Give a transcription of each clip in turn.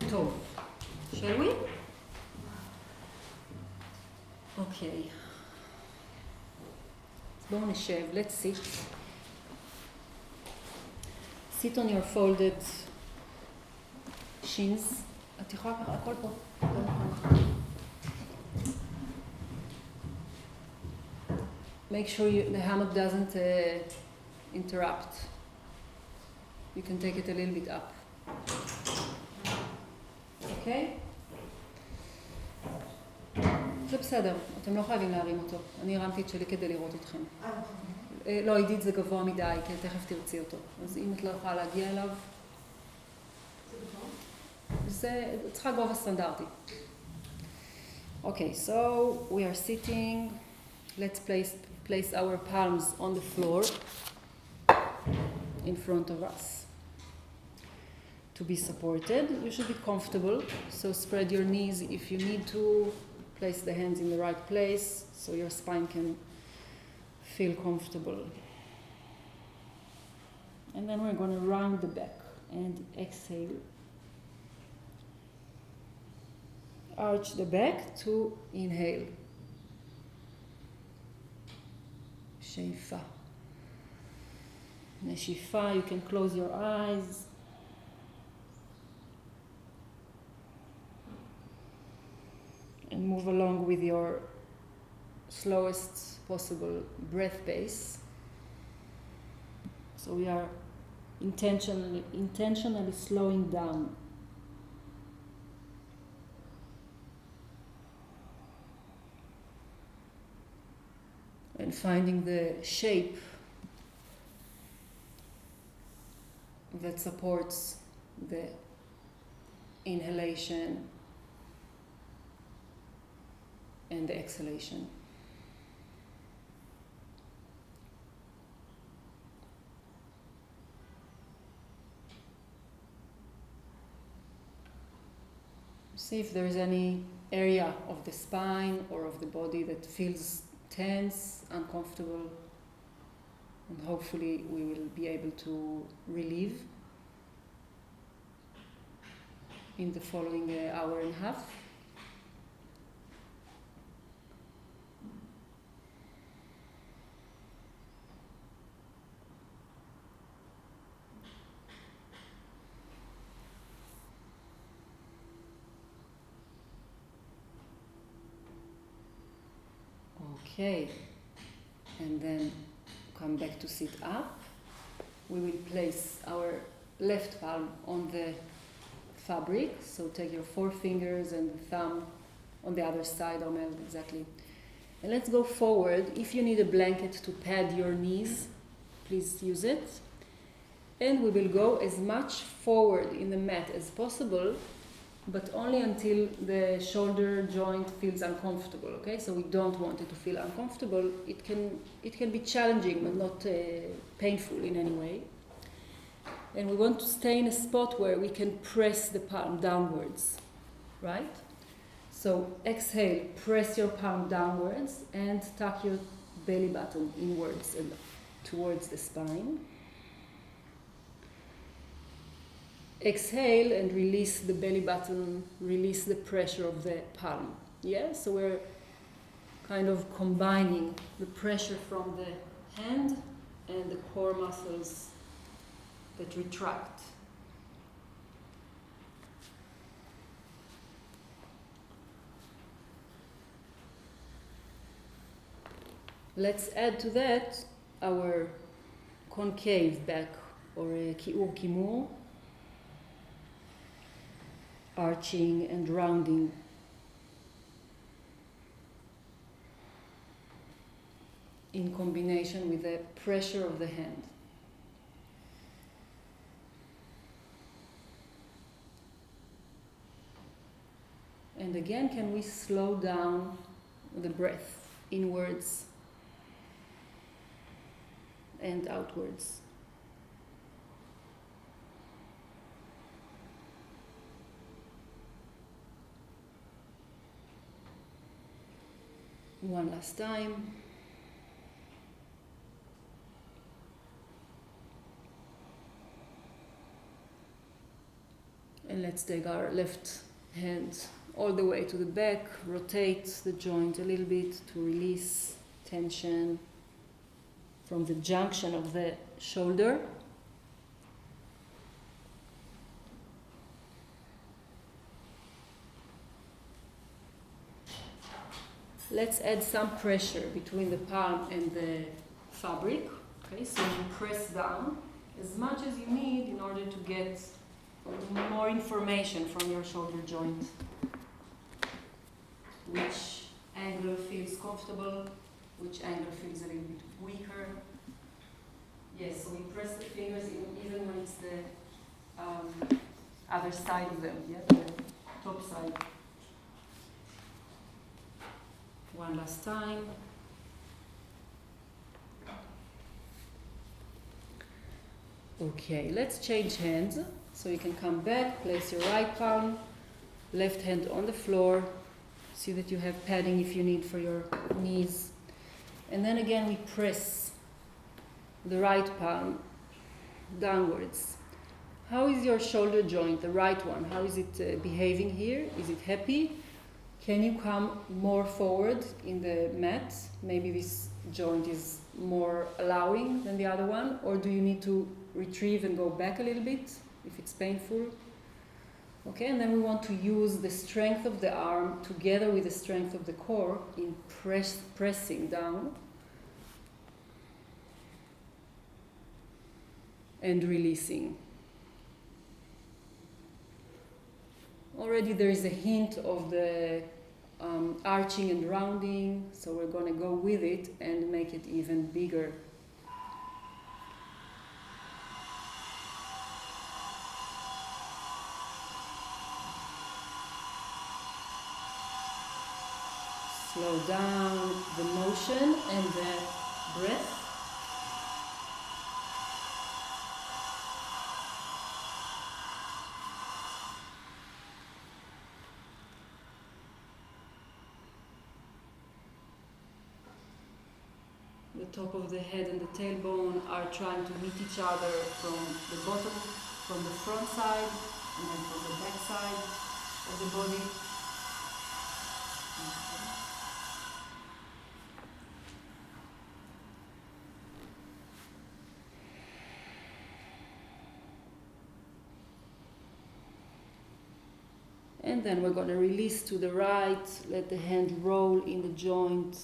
טוב. Shall we? אוקיי. אז בואו נשב. Let's sit. Sit on your folded shins. את יכולה ככה, הכל פה. Make sure the hammock doesn't interrupt. You can take it a little bit up. אוקיי? זה בסדר, אתם לא חייבים להרים אותו. אני הרמתי את שלי כדי לראות אתכם. לא, עידית זה גבוה מדי, כי תכף תרצי אותו. אז אם את לא יכולה להגיע אליו... זה צריכה גובה סטנדרטי. Okay, so we are sitting. Let's place our palms on the floor in front of us. To be supported, you should be comfortable. So spread your knees if you need to. Place the hands in the right place so your spine can feel comfortable. And then we're going to round the back and exhale. Arch the back to inhale. שאיפה. נשיפה, you can close your eyes. And move along with your slowest possible breath pace. So we are intentionally slowing down. And finding the shape that supports the inhalation and the exhalation. See if there is any area of the spine or of the body that feels tense, uncomfortable, and hopefully we will be able to relieve in the following hour and a half. Okay, and then come back to sit up. We will place our left palm on the fabric, so take your forefingers and the thumb on the other side, Omel, exactly. And let's go forward. If you need a blanket to pad your knees, please use it. And we will go as much forward in the mat as possible, but only until the shoulder joint feels uncomfortable, okay? So we don't want it to feel uncomfortable. It can be challenging, but not painful in any way. And we want to stay in a spot where we can press the palm downwards, right? So exhale, press your palm downwards and tuck your belly button inwards and towards the spine. Exhale and release the belly button, release the pressure of the palm. Yeah, so we're kind of combining the pressure from the hand and the core muscles that retract. Let's add to that our concave back or a שיעור kimur. Arching and rounding. In combination with the pressure of the hand. And again, can we slow down the breath inwards and outwards? One last time. And And let's take our left hand all the way to the back, rotate the joint a little bit to release tension from the junction of the shoulder. Let's add some pressure between the palm and the fabric. Okay, so you press down as much as you need in order to get more information from your shoulder joint. Which angle feels comfortable, which angle feels a little bit weaker. Yes, so we press the fingers even when it's the other side of them, yeah, the top side. One last time. Okay, let's change hands. So you can come back, place your right palm, left hand on the floor. See that you have padding if you need for your knees. And then again we press the right palm downwards. How is your shoulder joint, the right one? How is it behaving here? Is it happy? Can you come more forward in the mat? Maybe this joint is more allowing than the other one, or do you need to retrieve and go back a little bit if it's painful? Okay, and then we want to use the strength of the arm together with the strength of the core in pressing down and releasing. Already there is a hint of the arching and rounding, so we're going to go with it and make it even bigger. Slow down the motion and the breath. The top of the head and the tailbone are trying to meet each other from the bottom, from the front side, and then from the back side of the body. And then we're going to release to the right, let the hand roll in the joint.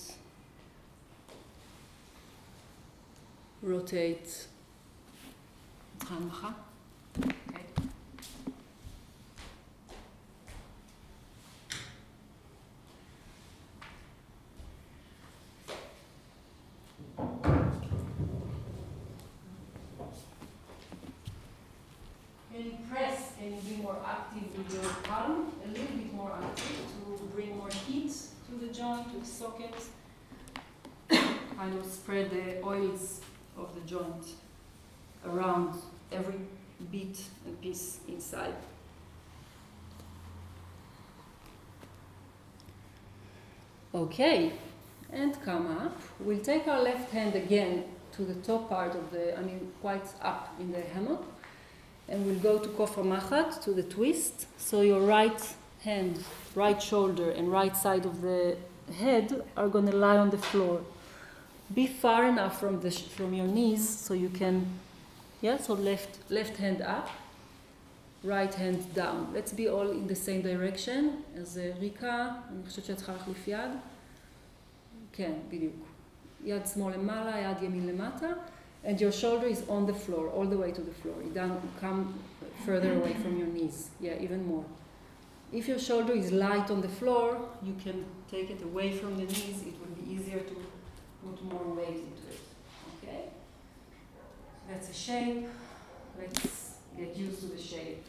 Rotate. Okay. Can you press? Can you be more active with your palm? A little bit more active to bring more heat to the joint, to the socket. Kind of spread the oils of the joint around every bit and piece inside. Okay, and come up. We'll take our left hand again to the top part of the, quite up in the hammock, and we'll go to kofra machat, to the twist. So your right hand, right shoulder, and right side of the head are going to lie on the floor. Be far enough from your knees so you can, so left hand up, right hand down. Let's be all in the same direction. אז ריקה, אני חושבת שאת צריכה להחליף יד. כן, בדיוק. יד שמאל למעלה, יד ימין למטה. And your shoulder is on the floor, all the way to the floor. You don't come further away from your knees. Yeah, even more. If your shoulder is light on the floor, you can take it away from the knees. It will be easier to put more weight into it. Okay? That's a shape. Let's get used to the shape.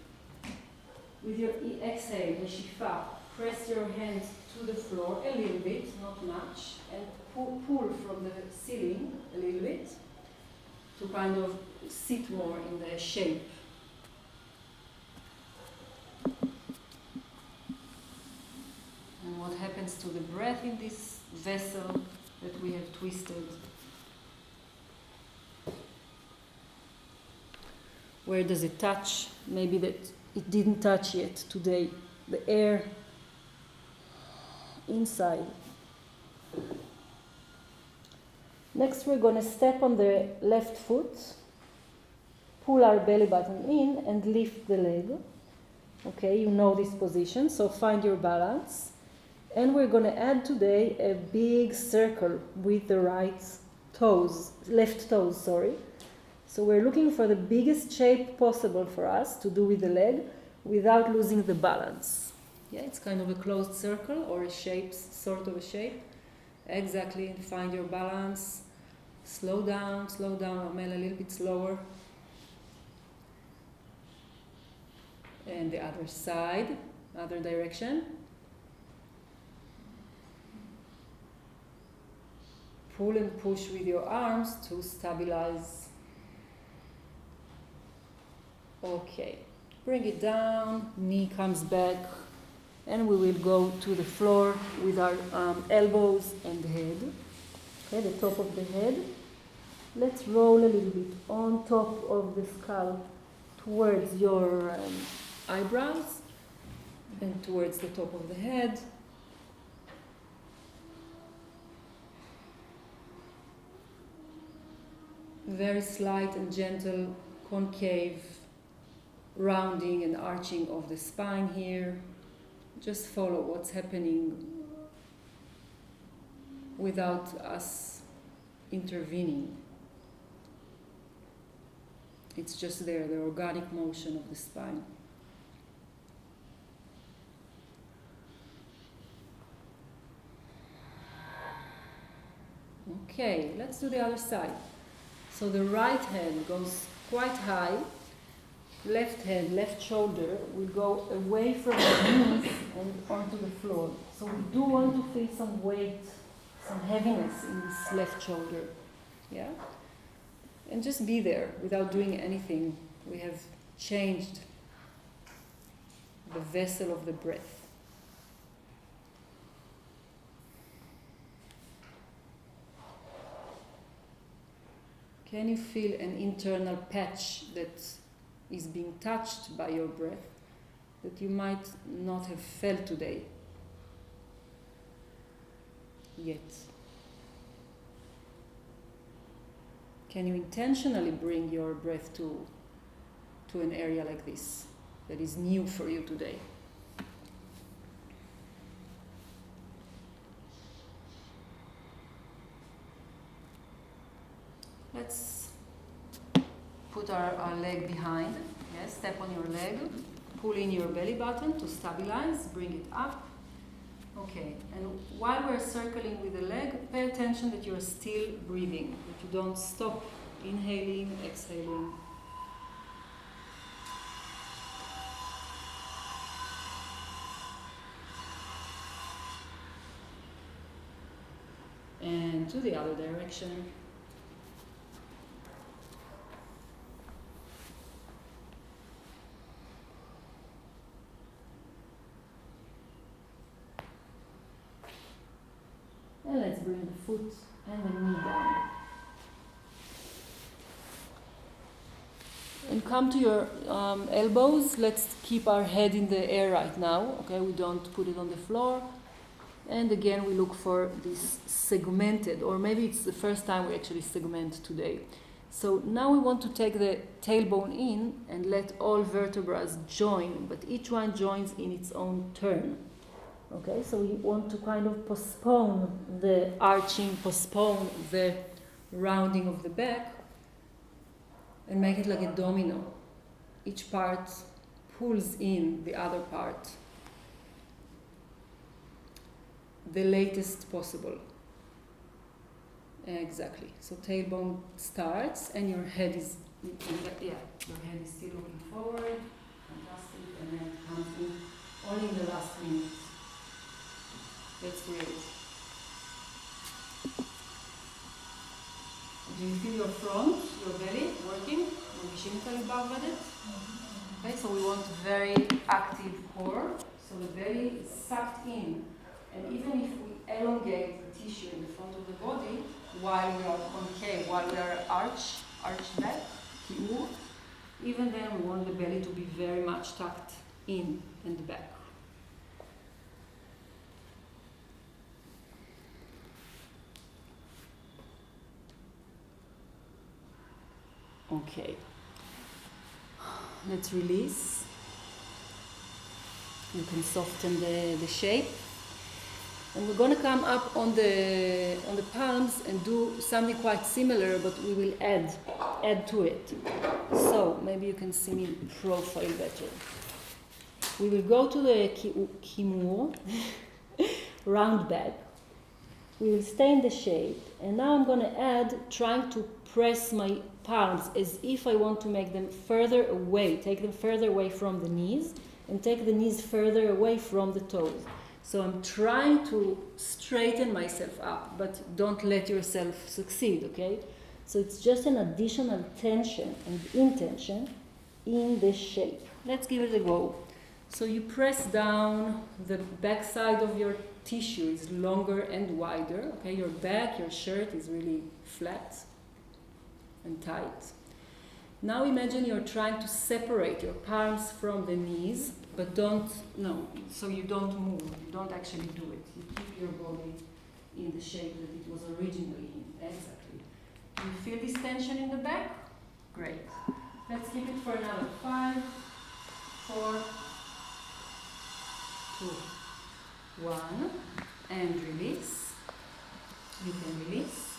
With your exhale, Yeshifa, press your hands to the floor a little bit, not much, and pull from the ceiling a little bit to kind of sit more in the shape. And what happens to the breath in this vessel that we have twisted? Where does it touch? Maybe that it didn't touch yet today. The air inside. Next, we're going to step on the left foot, pull our belly button in, and lift the leg. Okay, you know this position, so find your balance. And we're going to add today a big circle with the left toes, sorry. So we're looking for the biggest shape possible for us to do with the leg without losing the balance. Yeah, it's kind of a closed circle or a shape, sort of a shape. Exactly, and find your balance. Slow down, Amel, a little bit slower. And the other side, other direction. Pull and push with your arms to stabilize. Okay, bring it down, knee comes back, and we will go to the floor with our elbows and head. Okay, the top of the head. Let's roll a little bit on top of the skull towards your eyebrows and towards the top of the head. Very slight and gentle concave rounding and arching of the spine here. Just follow what's happening without us intervening. It's just there, the organic motion of the spine. Okay, let's do the other side. So the right hand goes quite high. Left hand, left shoulder will go away from the knees and onto the floor. So we do want to feel some weight, some heaviness in this left shoulder. Yeah? And just be there without doing anything. We have changed the vessel of the breath. Can you feel an internal patch that is being touched by your breath that you might not have felt today yet? Can you intentionally bring your breath to an area like this that is new for you today? Let's put our leg behind. Yes, step on your leg. Pull in your belly button to stabilize. Bring it up. Okay, and while we're circling with the leg, pay attention that you're still breathing, that you don't stop inhaling, exhaling. And to the other direction. And let's bring the foot and the knee down. And come to your elbows. Let's keep our head in the air right now. Okay, we don't put it on the floor. And again, we look for this segmented, or maybe it's the first time we actually segment today. So now we want to take the tailbone in and let all vertebrae join, but each one joins in its own turn. Okay, so we want to kind of postpone the arching, postpone the rounding of the back, and make it like a domino. Each part pulls in the other part, the latest possible. Exactly. So tailbone starts, and your head is, your head is still looking forward. Fantastic, and then it comes in only in the last minute. That's great. Do you feel your front, your belly working? Okay, so we want very active core. So the belly is sucked in. And even if we elongate the tissue in the front of the body, while we are concave, while we are arched back, even then we want the belly to be very much tucked in and back. Okay, let's release. You can soften the shape. And we're going to come up on the palms and do something quite similar, but we will add to it. So maybe you can see me in profile better. We will go to the kimur, round back. We will stay in the shape, and now I'm going to add, trying to press my palms as if I want to make them further away, take them further away from the knees, and take the knees further away from the toes. So I'm trying to straighten myself up, but don't let yourself succeed, okay? So it's just an additional tension and intention in the shape. Let's give it a go. So you press down, the back side of your tissue is longer and wider, okay? Your back, your shirt is really flat and tight. Now imagine you're trying to separate your palms from the knees, but so you don't move, you don't actually do it. You keep your body in the shape that it was originally in, exactly. You feel this tension in the back? Great. Let's keep it for another 5, 4, 2, 1, and release. You can release.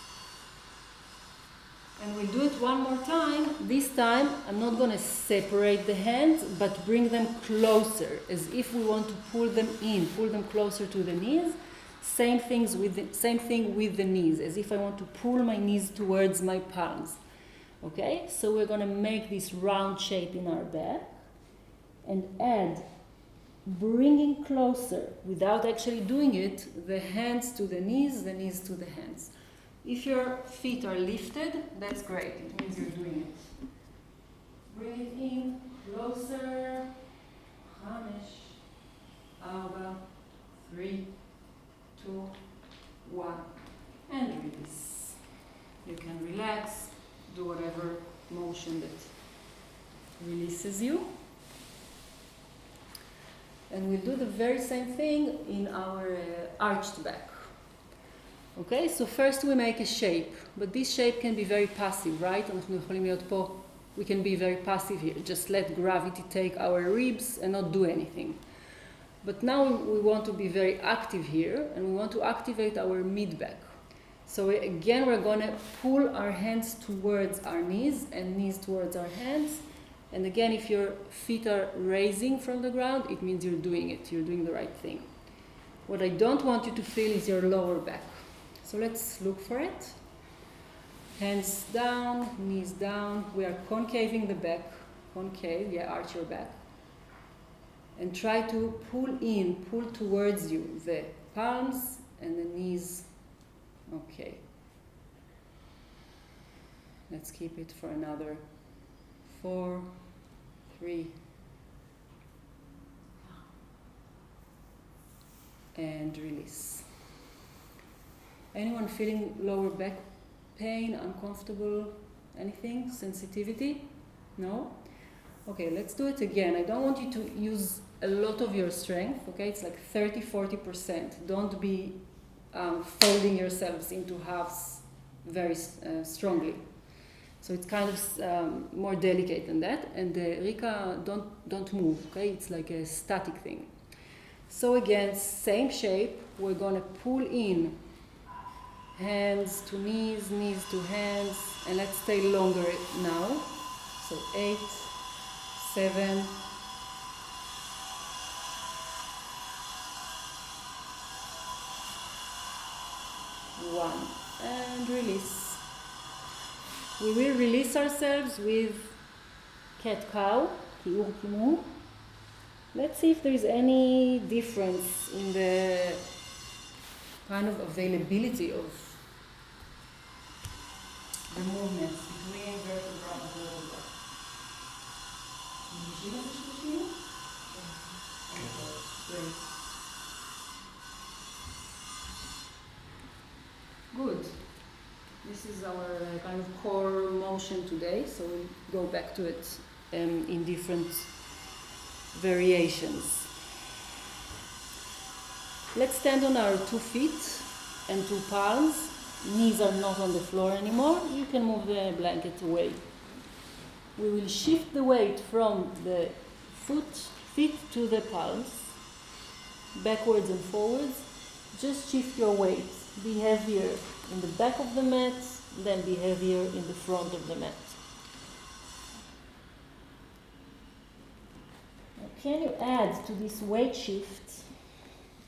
And we'll do it one more time. This time, I'm not going to separate the hands, but bring them closer, as if we want to pull them in, pull them closer to the knees. Same thing with the knees, as if I want to pull my knees towards my palms. Okay? So we're going to make this round shape in our back, and add, bringing closer, without actually doing it, the hands to the knees to the hands. If your feet are lifted, that's great. It means you're doing it. Bring it in, closer. 5, 4, 3, 2, 1. And release. You can relax, do whatever motion that releases you. And we'll do the very same thing in our arched back. Okay, so first we make a shape, but this shape can be very passive, right? We can be very passive here, just let gravity take our ribs and not do anything. But now we want to be very active here, and we want to activate our mid-back. So again, we're going to pull our hands towards our knees and knees towards our hands. And again, if your feet are raising from the ground, it means you're doing it, you're doing the right thing. What I don't want you to feel is your lower back. So let's look for it. Hands down, knees down. We are concaving the back. Concave, arch your back. And try to pull towards you the palms and the knees. Okay. Let's keep it for another 4, 3, and release. Anyone feeling lower back pain, uncomfortable, anything, sensitivity? No? Okay, let's do it again. I don't want you to use a lot of your strength, okay? It's like 30-40%. Don't be folding yourselves into halves very strongly. So it's kind of more delicate than that. And Rika, don't move, okay? It's like a static thing. So again, same shape. We're going to pull in hands to knees, knees to hands, and let's stay longer now. So 8, 7, 1, and release. We will release ourselves with cat-cow, שיעור kimur. Let's see if there is any difference in the kind of availability of the movements between vertebra and vertebra. Great. Good. This is our kind of core motion today, so we'll go back to it in different variations. Let's stand on our 2 feet and 2 palms. Knees are not on the floor anymore. You can move the blanket away. We will shift the weight from the feet to the palms, backwards and forwards. Just shift your weight. Be heavier in the back of the mat, then be heavier in the front of the mat. Now, can you add to this weight shift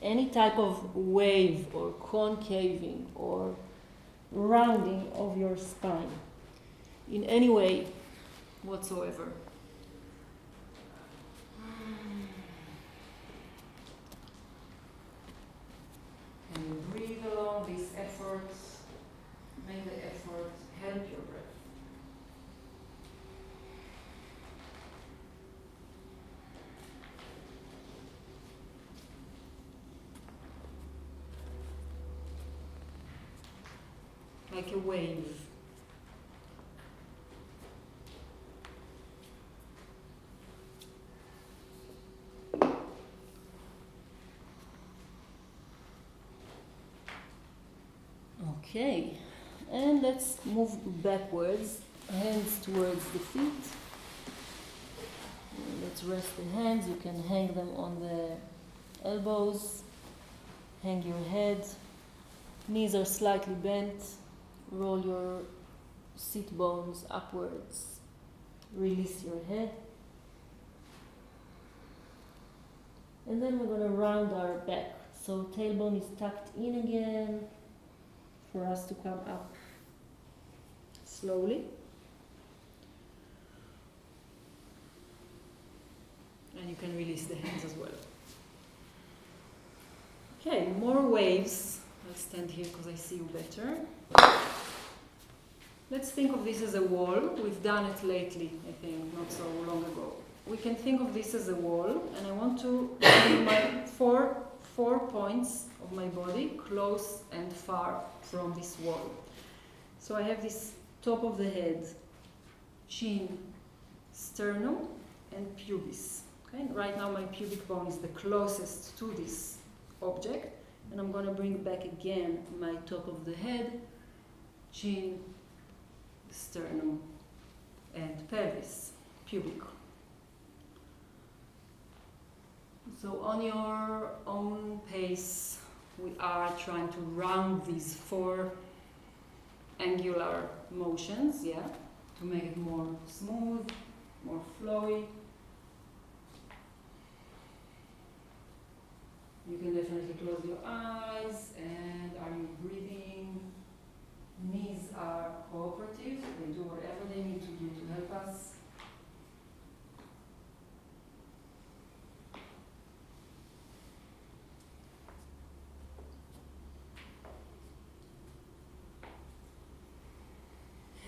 any type of wave or concaving or rounding of your spine in any way whatsoever? And you breathe along these efforts. Make the effort help your breath. Like a wave. Okay, and let's move backwards, hands towards the feet. Let's rest the hands. You can hang them on the elbows, hang your head. Knees are slightly bent. Roll your sit bones upwards. Release your head. And then we're going to round our back. So tailbone is tucked in again for us to come up slowly. And you can release the hands as well. Okay, more waves. I'll stand here because I see you better. Let's think of this as a wall. We've done it lately, I think, not so long ago. We can think of this as a wall, and I want to bring my four points of my body close and far from this wall. So I have this top of the head, chin, sternum, and pubis. Okay? Right now my pubic bone is the closest to this object, and I'm going to bring back again my top of the head, chin, sternum, and pelvis, pubic. So on your own pace, we are trying to round these 4 angular motions, yeah, to make it more smooth, more flowy. You can definitely close your eyes. And are you breathing? Knees are cooperative. They do whatever they need to do to help us.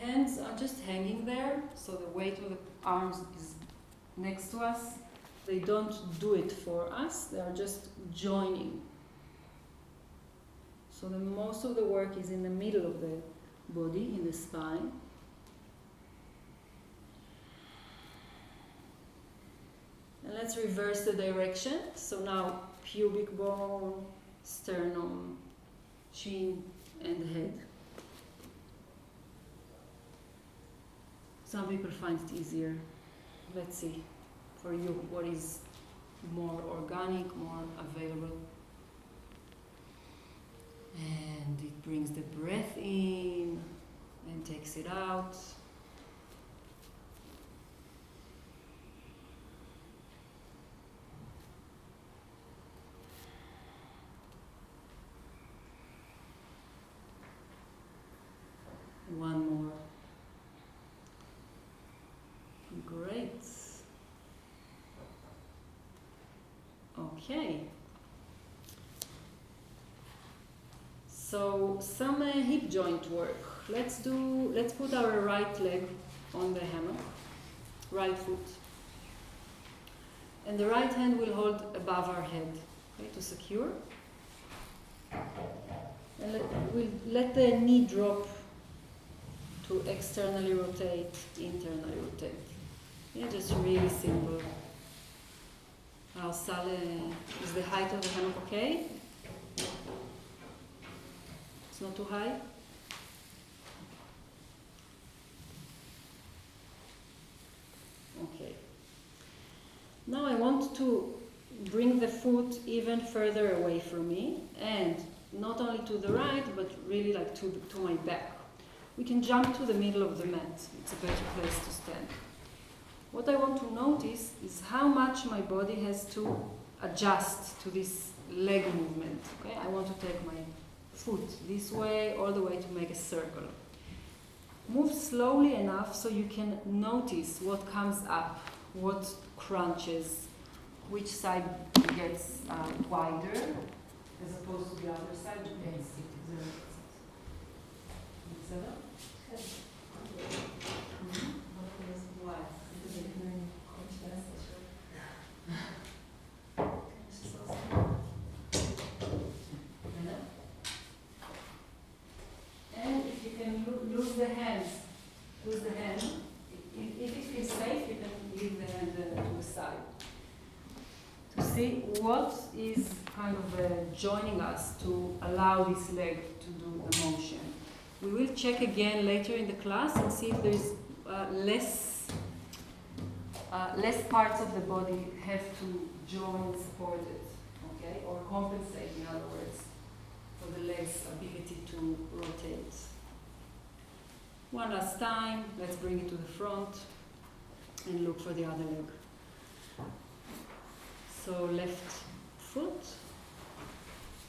Hands are just hanging there, so the weight of the arms is next to us. They don't do it for us, they are just joining. So most of the work is in the middle of the body, in the spine. And let's reverse the direction. So now pubic bone, sternum, chin, and head. Some people find it easier. Let's see, for you, what is more organic, more available. And it brings the breath in and takes it out. One more. Great. Okay. So some hip joint work. Let's put our right leg on the hammock, right foot, and the right hand will hold above our head, okay, to secure. And we'll let the knee drop to externally rotate, internally rotate. Yeah, just really simple. Sal, is the height of the hammock okay? It's not too high? Okay. Now I want to bring the foot even further away from me, and not only to the right, but really like to my back. We can jump to the middle of the mat. It's a better place to stand. What I want to notice is how much my body has to adjust to this leg movement. Okay? I want to take my foot this way, all the way to make a circle. Move slowly enough so you can notice what comes up, what crunches, which side gets wider, as opposed to the other side. And if you can lose the hand. If it feels safe, you can leave the hand to the side. To see what is kind of joining us to allow this leg to do the motion. We will check again later in the class and see if there is less parts of the body have to join supported, okay, or compensate, in other words, for the leg's ability to rotate. One last time, let's bring it to the front and look for the other leg. So left foot.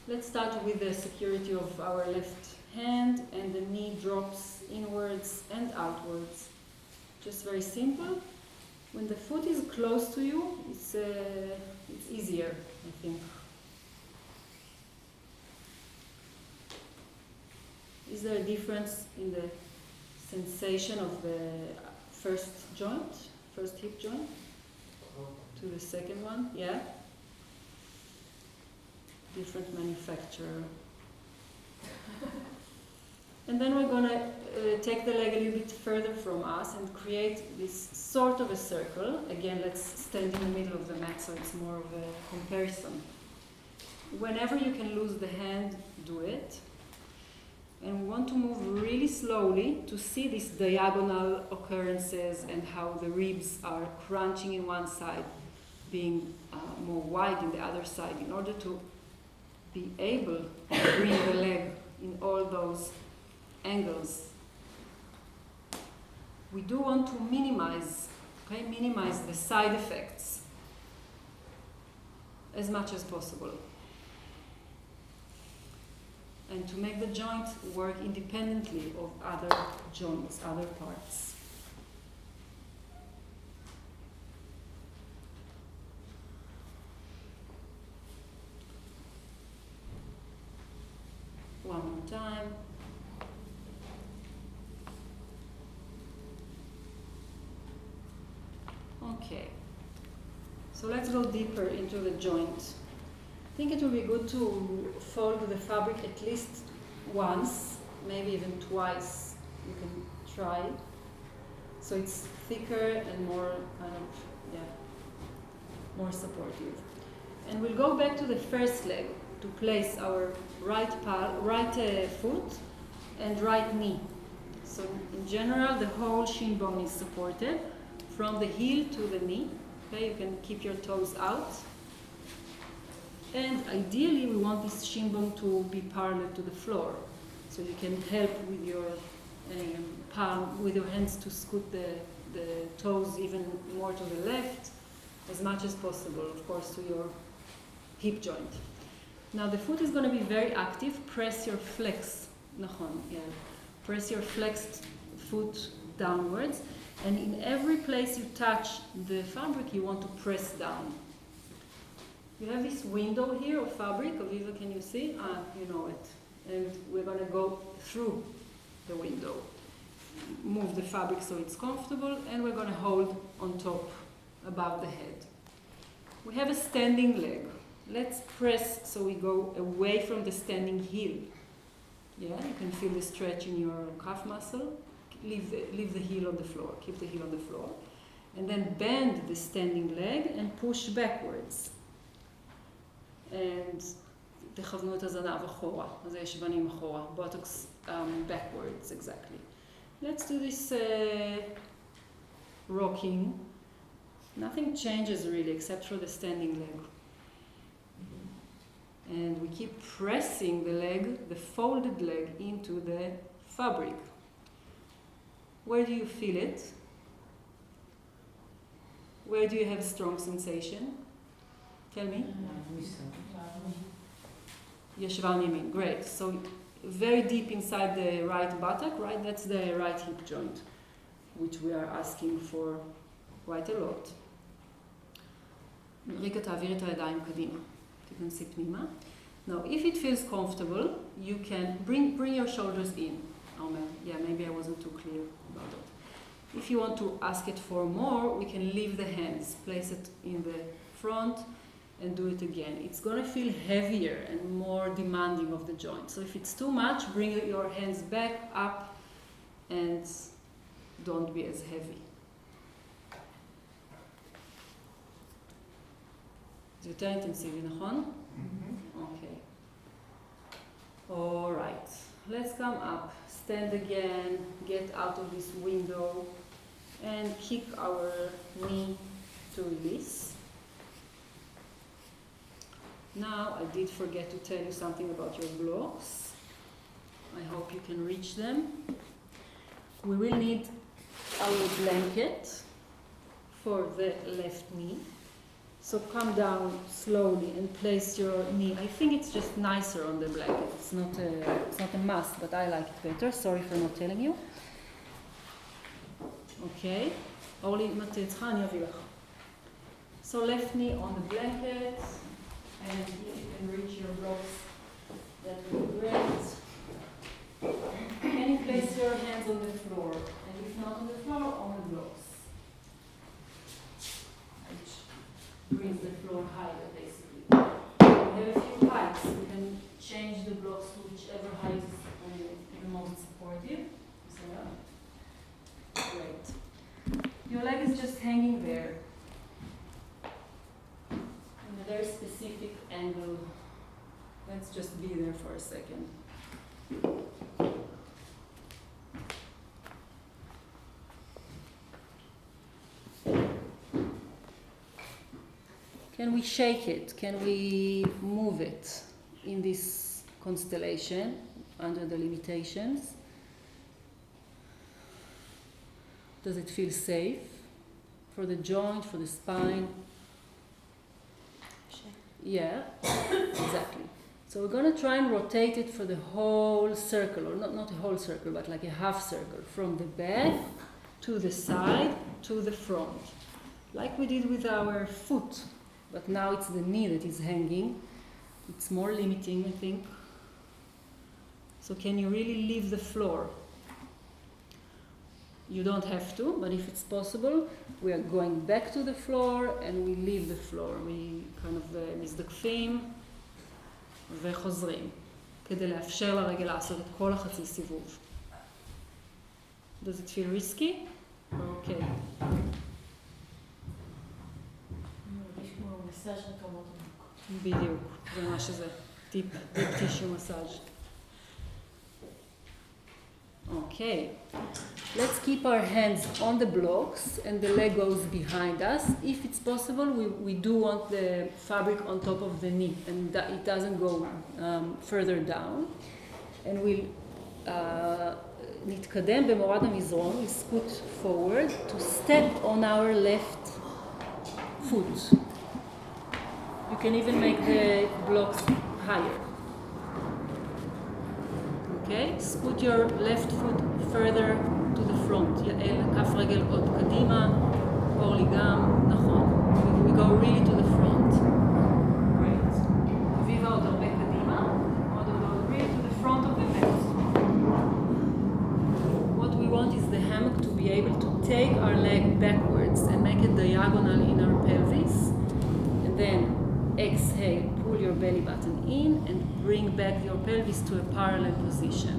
Let's start with the security of our left hand, and the knee drops inwards and outwards. Just very simple. When the foot is close to you, it's easier, I think. Is there a difference in the sensation of the first hip joint, to the second one? Yeah? Different manufacturer. And then we're going to take the leg a little bit further from us and create this sort of a circle. Again, let's stand in the middle of the mat so it's more of a comparison. Whenever you can lose the hand, do it. And we want to move really slowly to see these diagonal occurrences and how the ribs are crunching in one side, being more wide in the other side, in order to be able to bring the leg in all those angles. We do want to minimize the side effects as much as possible, and to make the joint work independently of other joints, other parts. One more time. Okay, so let's go deeper into the joint. I think it will be good to fold the fabric at least once, maybe even twice. You can try, so it's thicker and more more supportive. And we'll go back to the first leg to place our right foot and right knee. So in general, the whole shin bone is supported from the heel to the knee. Okay, you can keep your toes out. And ideally, we want this shin bone to be parallel to the floor. So you can help with your palm, with your hands, to scoot the toes even more to the left, as much as possible, of course, to your hip joint. Now the foot is going to be very active. Press your flexed foot downwards. And in every place you touch the fabric, you want to press down. You have this window here of fabric. Aviva, can you see? You know it. And we're going to go through the window. Move the fabric so it's comfortable, and we're going to hold on top above the head. We have a standing leg. Let's press so we go away from the standing heel. Yeah, you can feel the stretch in your calf muscle. Leave the heel on the floor. Keep the heel on the floor. And then bend the standing leg and push backwards. And תכוונו את הזנב אחורה, אז הישבנים אחורה, buttocks backwards, exactly. Let's do this rocking. Nothing changes really except for the standing leg. And we keep pressing the leg, the folded leg, into the fabric. Where do you feel it? Where do you have strong sensation? Tell me. Yeshvan Yamin. Great. So very deep inside the right buttock, right? That's the right hip joint, which we are asking for quite a lot. ריקה, תעביר את הידיים קדימה. תיכנסי פנימה. Now, if it feels comfortable, you can bring your shoulders in. Omer. Yeah, maybe I wasn't too clear about that. If you want to ask it for more, we can leave the hands, place it in the front, and do it again. It's going to feel heavier and more demanding of the joint. So if it's too much, bring your hands back up and don't be as heavy. זה יותר אינטנסיבי, נכון? Okay. All right. Let's come up. Stand again. Get out of this window and kick our knee to release. Now, I did forget to tell you something about your blocks. I hope you can reach them. We will need our blanket for the left knee. So come down slowly and place your knee. I think it's just nicer on the blanket. It's not a must, but I like it better. Sorry for not telling you. Okay. Orly, אם את צריכה, אני אביא לך. So left knee on the blanket. And if you can reach your blocks, that would be great. Can you place your hands on the floor? And if not on the floor, on the blocks. Which brings the floor higher, basically. We have a few heights. You can change the blocks to whichever height is the most supportive. So, great. Your leg is just hanging there. A very specific angle. Let's just be there for a second. Can we shake it? Can we move it in this constellation under the limitations? Does it feel safe for the joint, for the spine? Yeah, exactly. So we're going to try and rotate it for the whole circle, or not a whole circle, but like a half circle, from the back to the side to the front, like we did with our foot. But now it's the knee that is hanging. It's more limiting, I think. So can you really leave the floor? You don't have to, but if it's possible, we are going back to the floor and we leave the floor. We kind of מזדקפים וחוזרים, כדי לאפשר לרגל לעשות את כל החצי סיבוב. Does it feel risky? Okay. בדיוק, זה מה שזה, טיפ טישו מסאז'. Okay, let's keep our hands on the blocks and the leg goes behind us. If it's possible, we do want the fabric on top of the knee and that it doesn't go further down. And we'll נתקדם במורד המזרון, we scoot forward to step on our left foot. You can even make the blocks higher. Okay, scoot your left foot further to the front. יעל, כף רגל עוד קדימה, אורלי גם, נכון. We go really to the front. Great. אביבה עוד הרבה קדימה, עוד really to the front of the mat. What we want is the hammock to be able to take our leg backwards and make a diagonal in our pelvis. And then exhale, pull your belly button in and bring back your pelvis to a parallel position.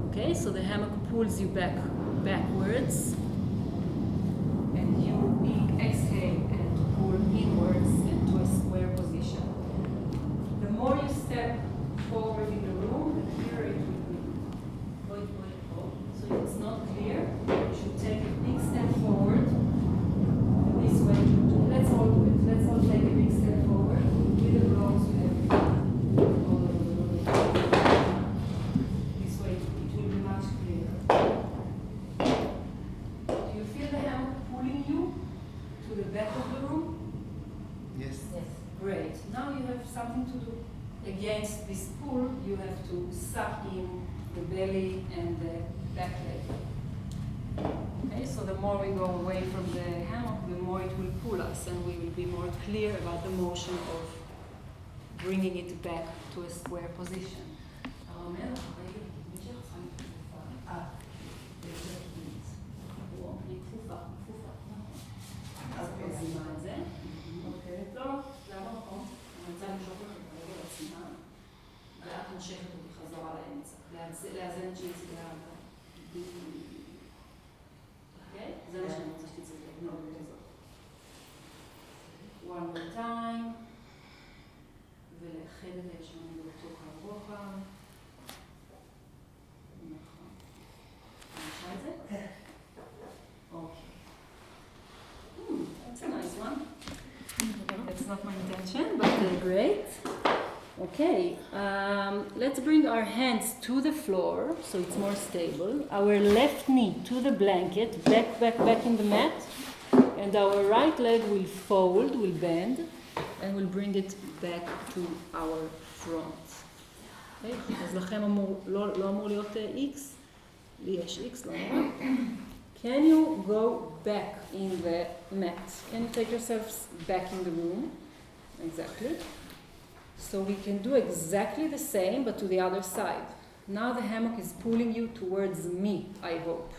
Okay, so the hammock pulls you backwards. And you have something to do. Against this pull, you have to suck in the belly and the back leg. Okay, so the more we go away from the hammock, the more it will pull us, and we will be more clear about the motion of bringing it back to a square position. אז מזימה את זה. אוקיי. לא, זה לא נכון. אני רוצה למשוך לך את הרגל עצמה, ואת מושכת אותי חזרה לאמצע. לאזן את שני צידי האגר. אוקיי? זה מה שאני רוצה שתצא לבנות בזאת. One more time. ולאחד את הישמנים בתוך הרוחב. נכון. אני אשאר את זה? כן. אוקיי. That's a nice one. That's not my intention, but great. Okay, let's bring our hands to the floor so it's more stable. Our left knee to the blanket, back in the mat. And our right leg will fold, will bend, and we'll bring it back to our front. Okay, אז לכם לא אמור להיות X, לי יש X, לא נורא. Can you go back in the mat? Can you take yourselves back in the room? Exactly. So we can do exactly the same, but to the other side. Now the hammock is pulling you towards me, I hope.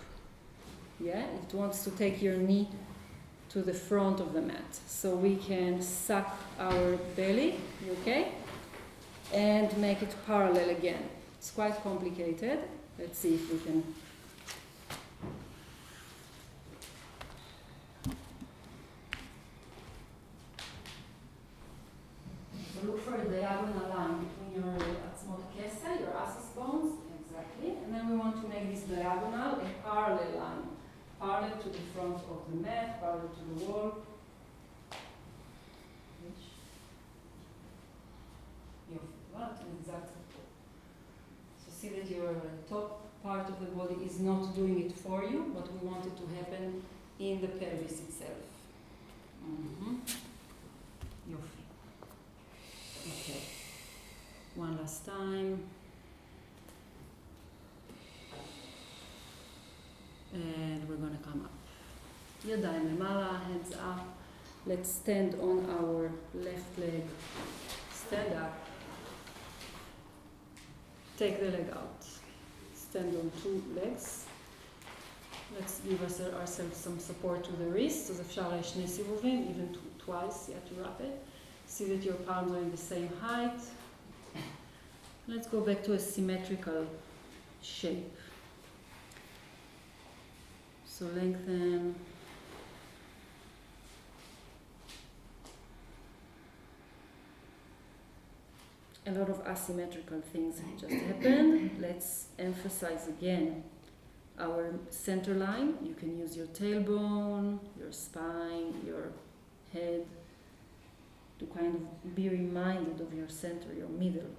Yeah, it wants to take your knee to the front of the mat. So we can suck our belly, okay? And make it parallel again. It's quite complicated. Let's see if we can. Look for a diagonal line between your עצמות הכסה, your asis bones, exactly. And then we want to make this diagonal a parallel line, parallel to the front of the mat, parallel to the wall. Exactly. So see that your top part of the body is not doing it for you, but we want it to happen in the pelvis itself. יופי. Okay, one last time. And we're going to come up. ידיים למעלה, hands up. Let's stand on our left leg. Stand up. Take the leg out. Stand on two legs. Let's give ourselves some support to the wrist. אז אפשר שני סיבובים, even twice, you have to wrap it. See that your palms are in the same height. Let's go back to a symmetrical shape. So lengthen. A lot of asymmetrical things just happened. Let's emphasize again our center line. You can use your tailbone, your spine, your head, to kind of be reminded of your center, your middle.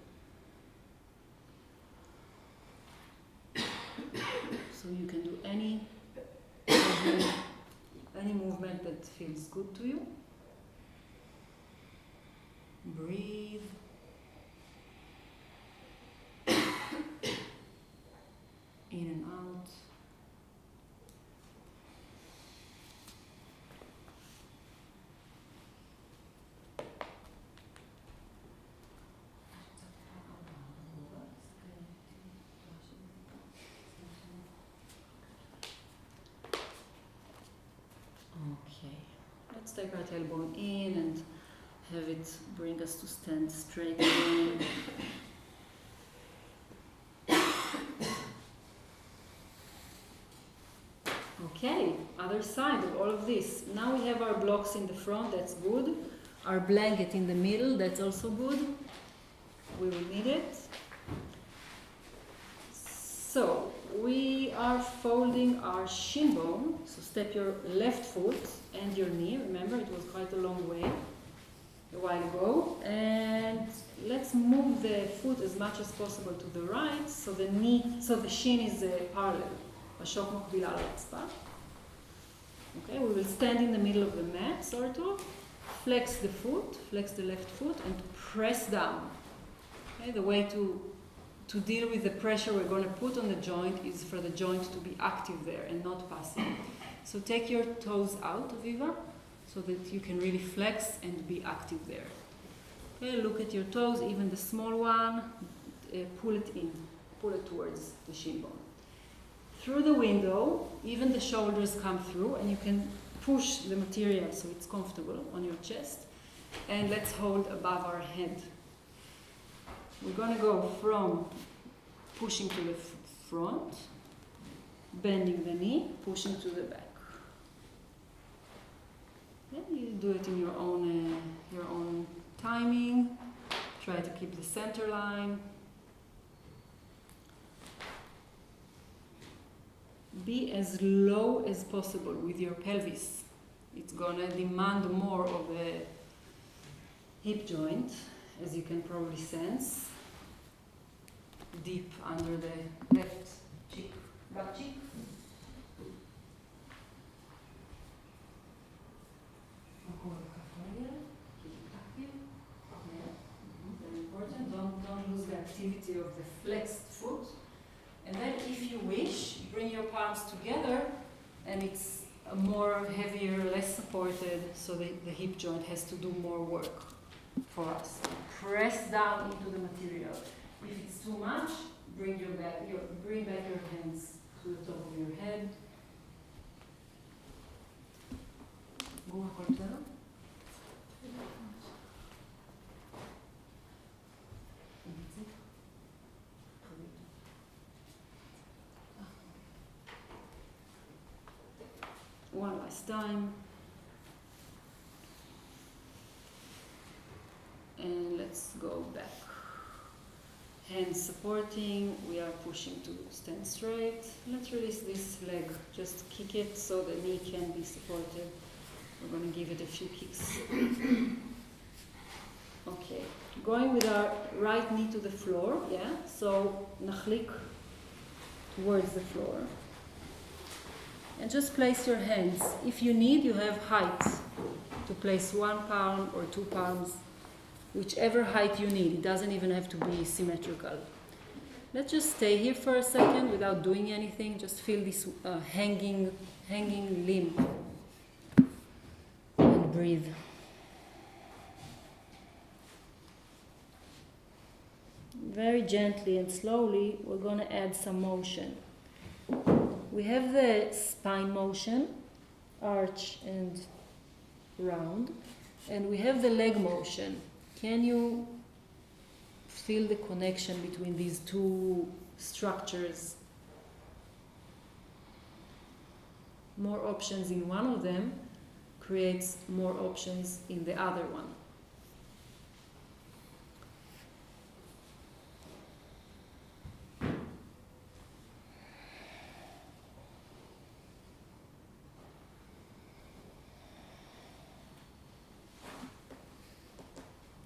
So you can do any movement that feels good to you. Breathe. In and out. Okay, let's take our tailbone in and have it bring us to stand straight again. Okay, other side of all of this. Now we have our blocks in the front, that's good. Our blanket in the middle, that's also good. We will need it. So, we are folding our shin bone. So step your left foot and your knee. Remember, it was quite a long way a while ago. And let's move the foot as much as possible to the right, so the shin is parallel. השוק מקבילה לרצפה. Okay, we will stand in the middle of the mat, sort of. Flex the foot, flex the left foot, and press down. Okay? The way to deal with the pressure we're going to put on the joint is for the joint to be active there and not passive. So take your toes out, Aviva, so that you can really flex and be active there. Okay, look at your toes, even the small one, pull it in, pull it towards the shin bone. Through the window, even the shoulders come through, and you can push the material so it's comfortable on your chest. And let's hold above our head. We're going to go from pushing to the front, bending the knee, pushing to the back. And you do it in your own timing. Try to keep the center line. Be as low as possible with your pelvis. It's going to demand more of the hip joint, as you can probably sense. Deep under the left cheek, butt cheek. Very important. Don't lose the activity of the flexed foot. And then, if you wish, bring your palms together, and it's a more heavier, less supported, so the hip joint has to do more work for us. Press down into the material. If it's too much, bring back your hands to the top of your head. One last time. And let's go back. Hands supporting, we are pushing to stand straight. Let's release this leg, just kick it so the knee can be supported. We're going to give it a few kicks. Okay, going with our right knee to the floor, yeah? So, nachlik towards the floor. And just place your hands. If you need, you have height to place 1 palm or 2 palms. Whichever height you need. It doesn't even have to be symmetrical. Let's just stay here for a second without doing anything. Just feel this hanging limb. And breathe. Very gently and slowly, we're going to add some motion. We have the spine motion, arch and round. And we have the leg motion. Can you feel the connection between these two structures? More options in one of them creates more options in the other one.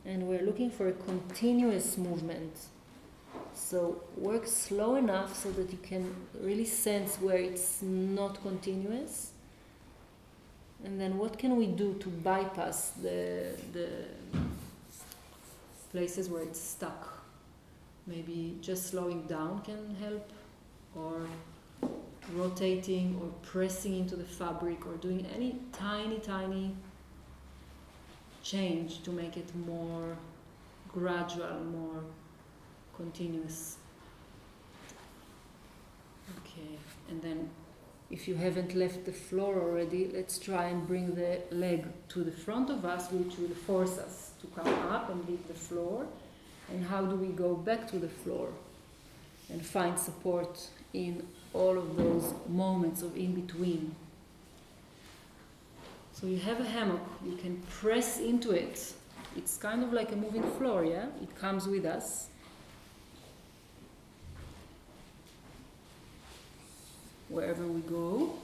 And we're looking for a continuous movement. So work slow enough so that you can really sense where it's not continuous. And then what can we do to bypass the places where it's stuck? Maybe just slowing down can help, or rotating or pressing into the fabric, or doing any tiny change to make it more gradual, more continuous. Okay, and then if you haven't left the floor already, let's try and bring the leg to the front of us, which will force us to come up and leave the floor. And how do we go back to the floor and find support in all of those moments of in between? So you have a hammock, you can press into it. It's kind of like a moving floor, yeah? It comes with us. Wherever we go.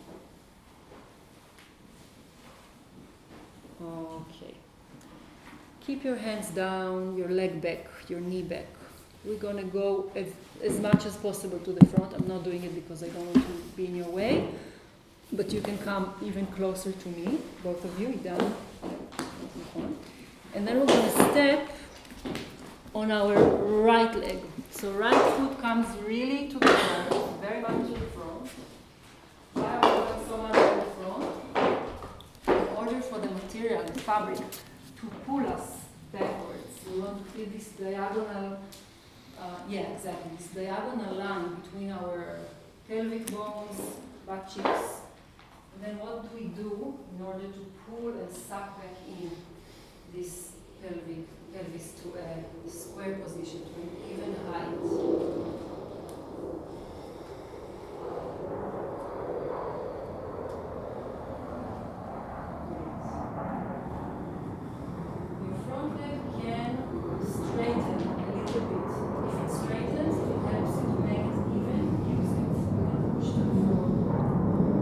Okay. Keep your hands down, your leg back, your knee back. We're going to go as much as possible to the front. I'm not doing it because I don't want to be in your way. But you can come even closer to me, both of you, down. And then we're going to step on our right leg. So right foot comes really to the front, very much to the front. Why are we going so much to the front? In order for the material, the fabric, to pull us backwards. We want to feel this diagonal, this diagonal line between our pelvic bones, butt cheeks. And then what do we do in order to pull and suck back in this pelvis to a square position, to an even height? Your front leg can straighten a little bit. If it straightens, it helps you to make it even, use it. You can push to the floor.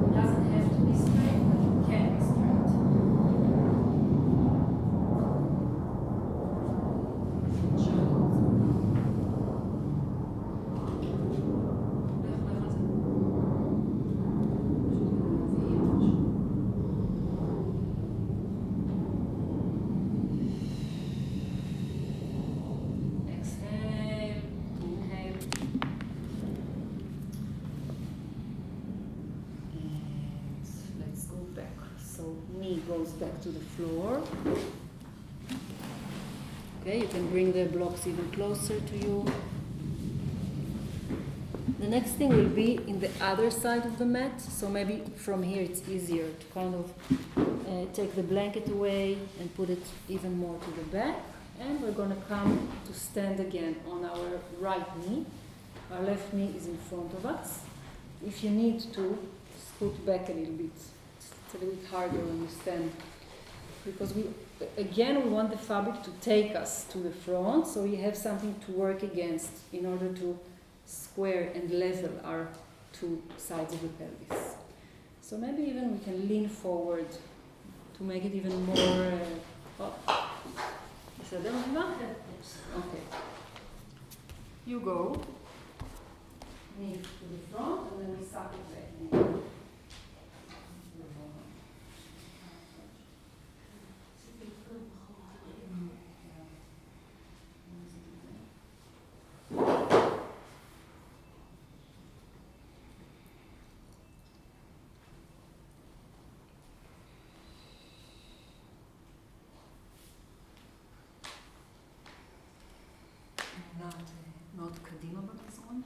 It doesn't have to be straight, but it can be straight. Goes back to the floor. Okay, you can bring the blocks even closer to you. The next thing will be in the other side of the mat, so maybe from here it's easier to kind of take the blanket away and put it even more to the back. And we're going to come to stand again on our right knee. Our left knee is in front of us. If you need to, scoot back a little bit. It's a little bit harder when you stand, because we want the fabric to take us to the front, so we have something to work against in order to square and level our two sides of the pelvis. So maybe even we can lean forward to make it even more. Okay. You go, knee to the front, and then we suck it back. מאוד קדימה במזרון,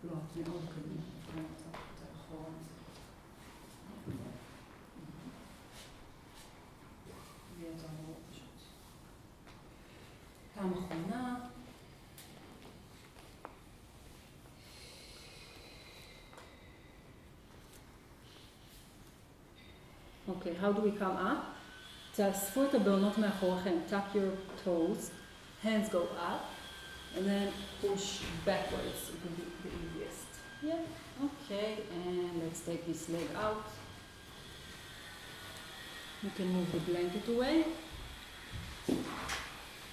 לא, מאוד קדימה, יותר אחורה. ויותר מאוד פשוט. פעם אחרונה. Okay, how do we come up? תאספו את הבעונות מאחוריכם, tuck your toes, hands go up. And then push backwards, it will be the easiest. Yeah, okay, and let's take this leg out. You can move the blanket away.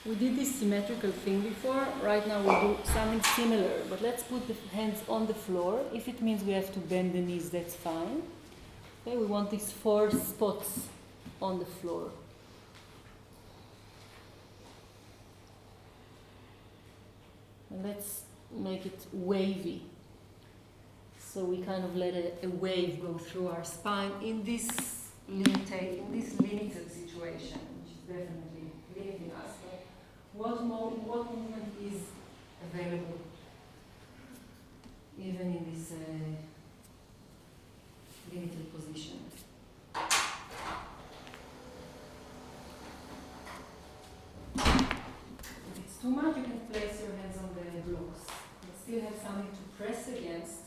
We did this symmetrical thing before. Right now we'll do something similar, but let's put the hands on the floor. If it means we have to bend the knees, that's fine. Okay, we want these 4 spots on the floor. And let's make it wavy. So we kind of let a wave go through our spine in this limited situation, which is definitely limiting us. But what movement is available even in this limited position? If it's too much, you can place your hands on the blocks. You still have something to press against.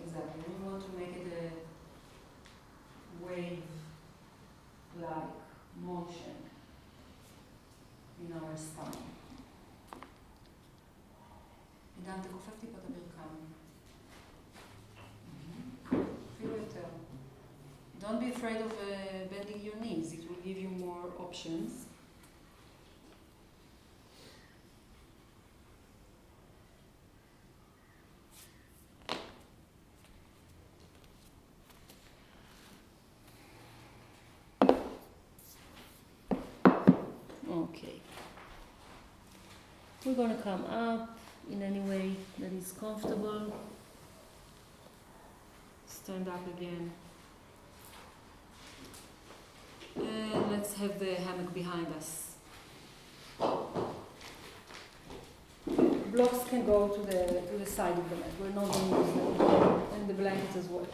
Exactly. We want to make it a wave-like motion in our spine. עידן, תכופף טיפה את הברכיים. אפילו יותר. Don't be afraid of bending your knees. It will give you more options. Okay. We're going to come up in any way that is comfortable. Stand up again. And let's have the hammock behind us. Blocks can go to the side of the mat. We're not going to use them. And the blanket as well.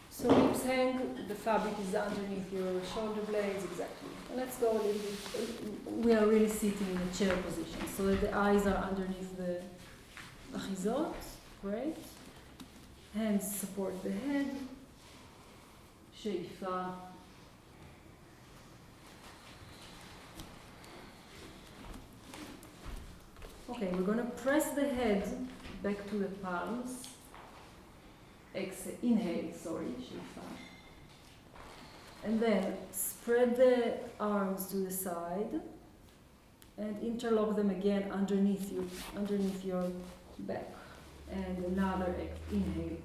So hips hang, the fabric is underneath your shoulder blades, exactly. And let's go a little bit. We are really sitting in a chair position, so that the eyes are underneath the achizot. Great. Hands support the head. Sheifa. Okay, we're going to press the head back to the palms. Inhale, Sheifa. And then spread the arms to the side and interlock them again underneath your back. And another inhale.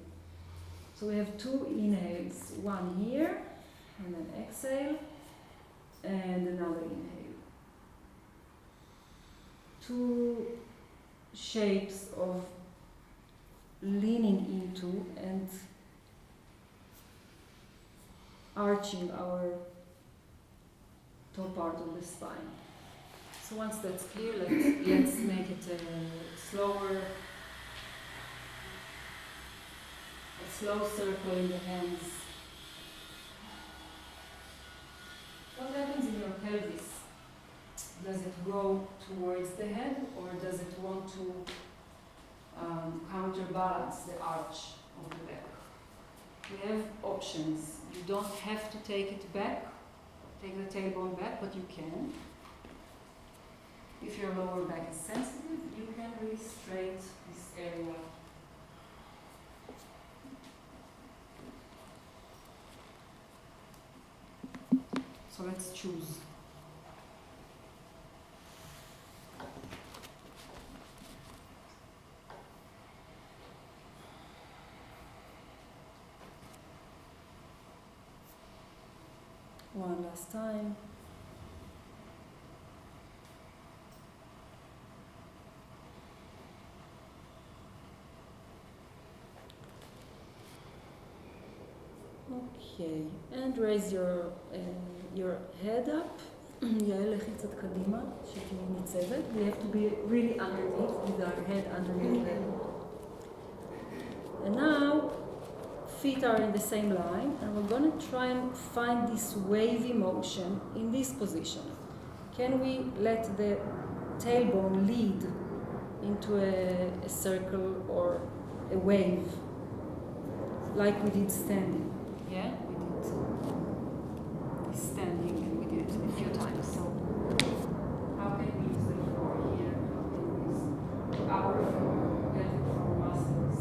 So we have two inhales, one here, and then exhale, and another inhale. Two shapes of leaning into and arching our top part of the spine. So once that's clear, let's make it slower. A slow circle in the hands. What happens in your pelvis? Does it go towards the head, or does it want to counterbalance the arch of the back? We have options. You don't have to take it back, take the tailbone back, but you can. If your lower back is sensitive, you can really straight this area. So let's choose. One last time. Okay, and raise your head up. יעל, לכי קצת קדימה, שתהיי ניצבת. We have to be really underneath, with our head underneath them. And now, feet are in the same line, and we're going to try and find this wavy motion in this position. Can we let the tailbone lead into a circle or a wave, like we did standing? Yeah, we did standing, and we did it a few times. So how can we use the floor here? How can we use our pelvic floor muscles?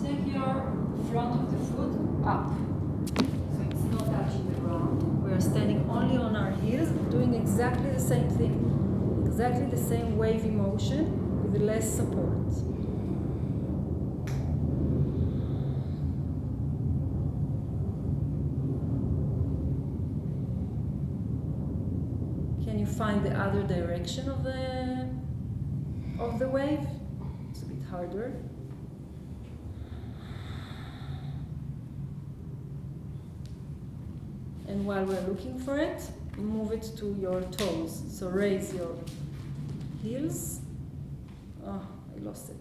Take your front of the foot up. Standing only on our heels, doing exactly the same thing, exactly the same wavy motion with less support. Can you find the other direction of the wave? It's a bit harder. And while we're looking for it, move it to your toes. So raise your heels. Oh, I lost it.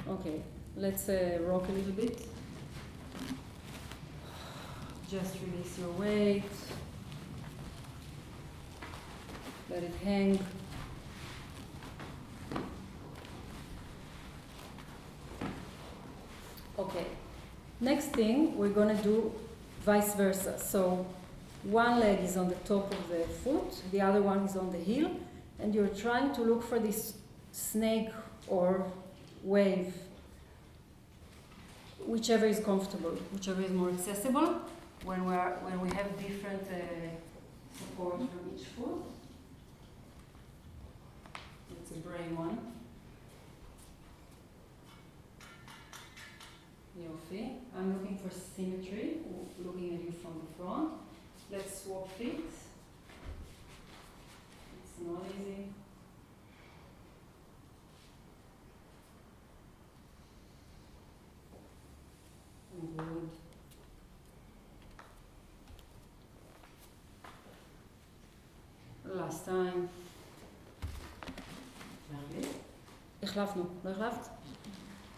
Okay, let's rock a little bit. Just release your weight. Let it hang. Okay, next thing we're going to do vice versa. So one leg is on the top of the foot, the other one is on the heel, and you're trying to look for this snake or wave, whichever is comfortable, whichever is more accessible when we have different support from each foot. It's a brain one. Yofi. I'm looking for symmetry, looking at you from the front. Let's swap feet. It's not easy. Good. Last time. החלפנו, לא החלפת?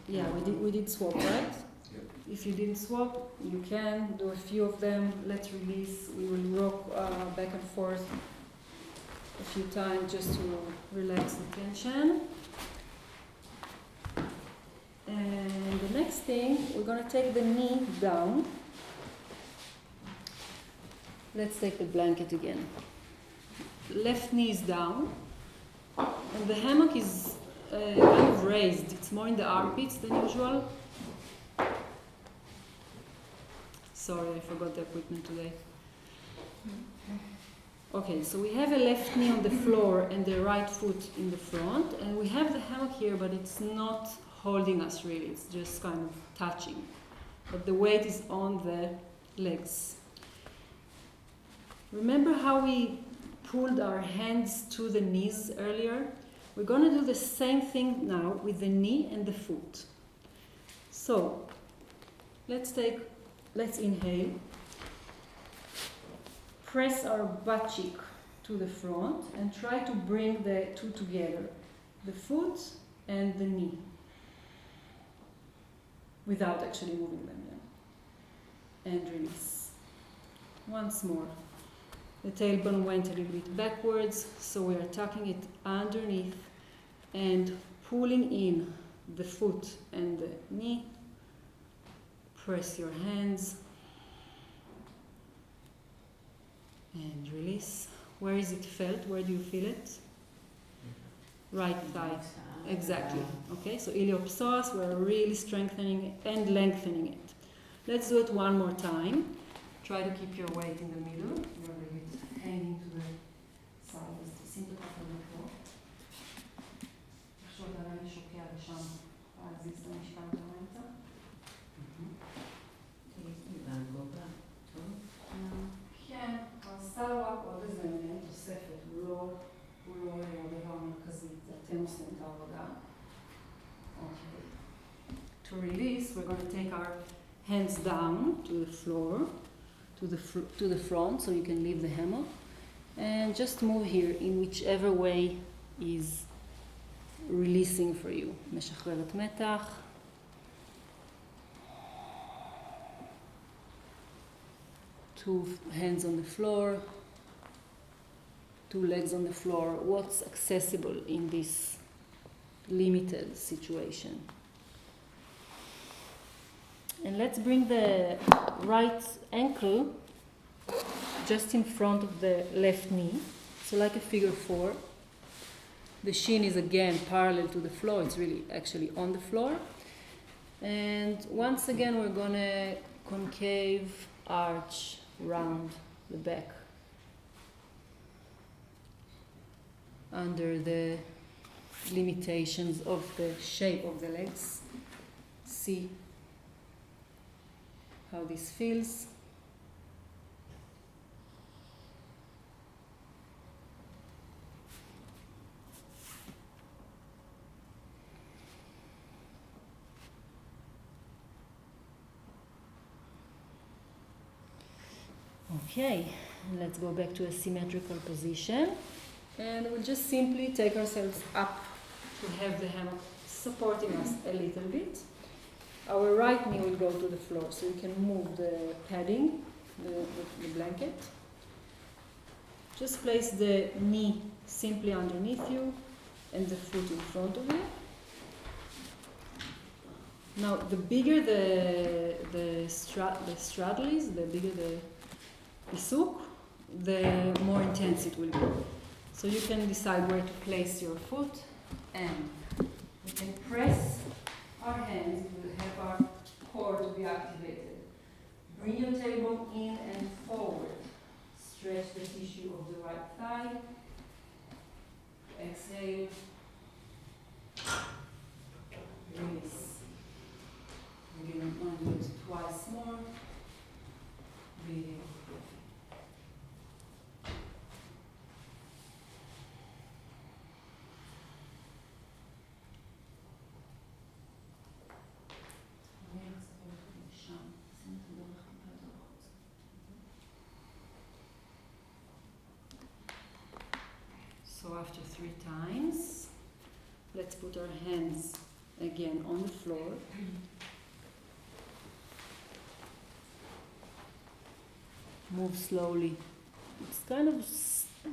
Yeah, we did swap, right? Yep. If you didn't swap, you can do a few of them. Let's release. We will rock back and forth a few times just to relax the tension. And the next thing, we're going to take the knee down. Let's take the blanket again. Left knee is down, and the hammock is kind of raised. It's more in the armpits than usual. Sorry, I forgot the equipment today. Okay, so we have a left knee on the floor and the right foot in the front, and we have the hammock here, but it's not holding us really, it's just kind of touching. But the weight is on the legs. Remember how we pulled our hands to the knees earlier? We're going to do the same thing now with the knee and the foot. So, let's inhale. Press our butt cheek to the front and try to bring the two together, the foot and the knee, without actually moving them. And release. Once more. The tailbone went a little bit backwards, so we are tucking it underneath and pulling in the foot and the knee. Press your hands and release. Where is it felt? Where do you feel it? Right thigh. Exactly. Okay, so iliopsoas, we're really strengthening and lengthening it. Let's do it one more time. Try to keep your weight in the middle. You're a little bit hanging to the side. שים את הכף על המקום. תחשוב על אני שוקע לשם. להזיז את המשקל באמצע. כן, עשה לו רק עוד איזה מעין תוספת. הוא לא הדבר המרכזי. אתם עושים את העבודה. Okay. To release, we're going to take our hands down to the floor, to the front, so you can leave the hammock, and just move here in whichever way is releasing for you. משחררת מתח. Two hands on the floor, two legs on the floor. What's accessible in this limited situation? And let's bring the right ankle just in front of the left knee, so like a figure 4. The shin is again parallel to the floor, it's really actually on the floor. And once again we're going to concave arch round the back under the limitations of the shape of the legs. See how this feels. Okay, let's go back to a symmetrical position, and we'll just simply take ourselves up to have the hammock supporting us a little bit. Our right knee will go to the floor, so you can move the padding, the blanket. Just place the knee simply underneath you and the foot in front of you. Now, the bigger the straddle is, the bigger the isuk, the more intense it will be. So you can decide where to place your foot, and you can press Inhale, in and forward. Stretch the tissue of the right thigh. Exhale. Release. We're going to do it twice more. Breathing. So after 3 times, let's put our hands again on the floor. Move slowly. It's kind of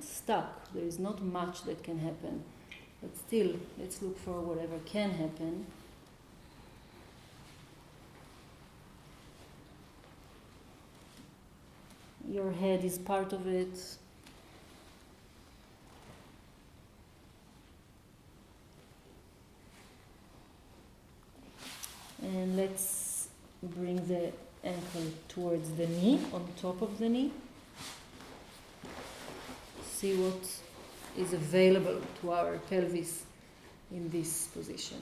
stuck. There is not much that can happen. But still, let's look for whatever can happen. Your head is part of it. And let's bring the ankle towards the knee, on top of the knee. See what is available to our pelvis in this position.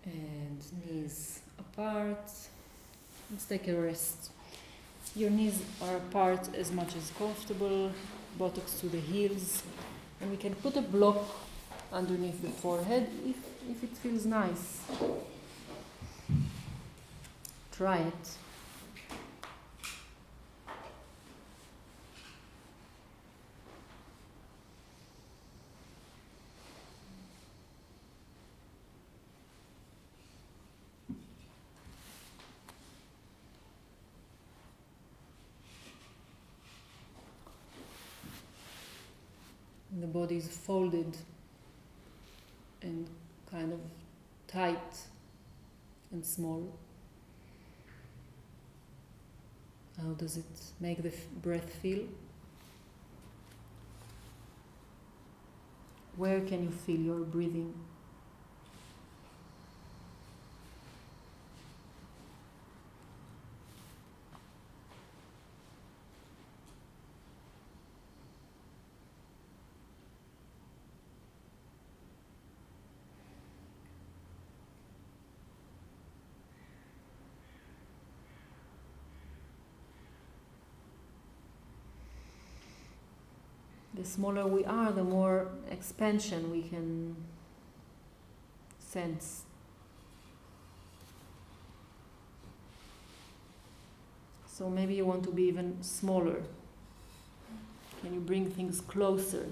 And knees apart. Let's take a rest. Your knees are apart as much as comfortable, buttocks to the heels, and we can put a block underneath the forehead if it feels nice. Try it. The body is folded and kind of tight and small. How does it make the breath feel? Where can you feel your breathing? The smaller we are, the more expansion we can sense. So maybe you want to be even smaller. Can you bring things closer?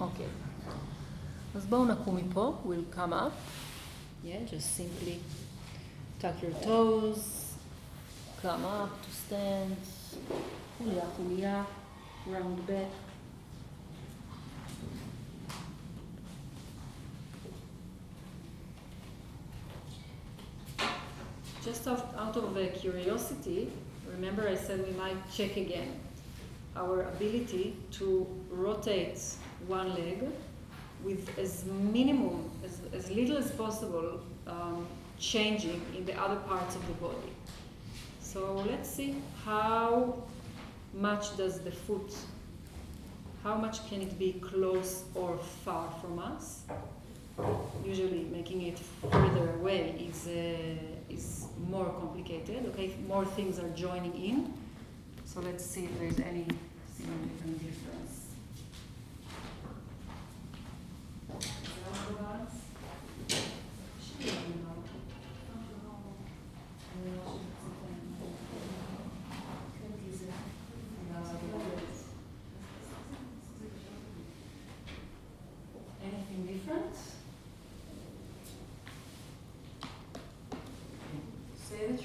אוקיי, אז בואו נקום מפה, we'll come up, just simply tuck your toes, come up to stand, חוליה, חוליה, round back. Just out of curiosity, remember I said we might check again our ability to rotate one leg with as little as possible changing in the other parts of the body. So let's see how much does the foot, how much can it be close or far from us? Usually making it further away is more complicated. Okay, more things are joining in. So let's see if there's any significant difference.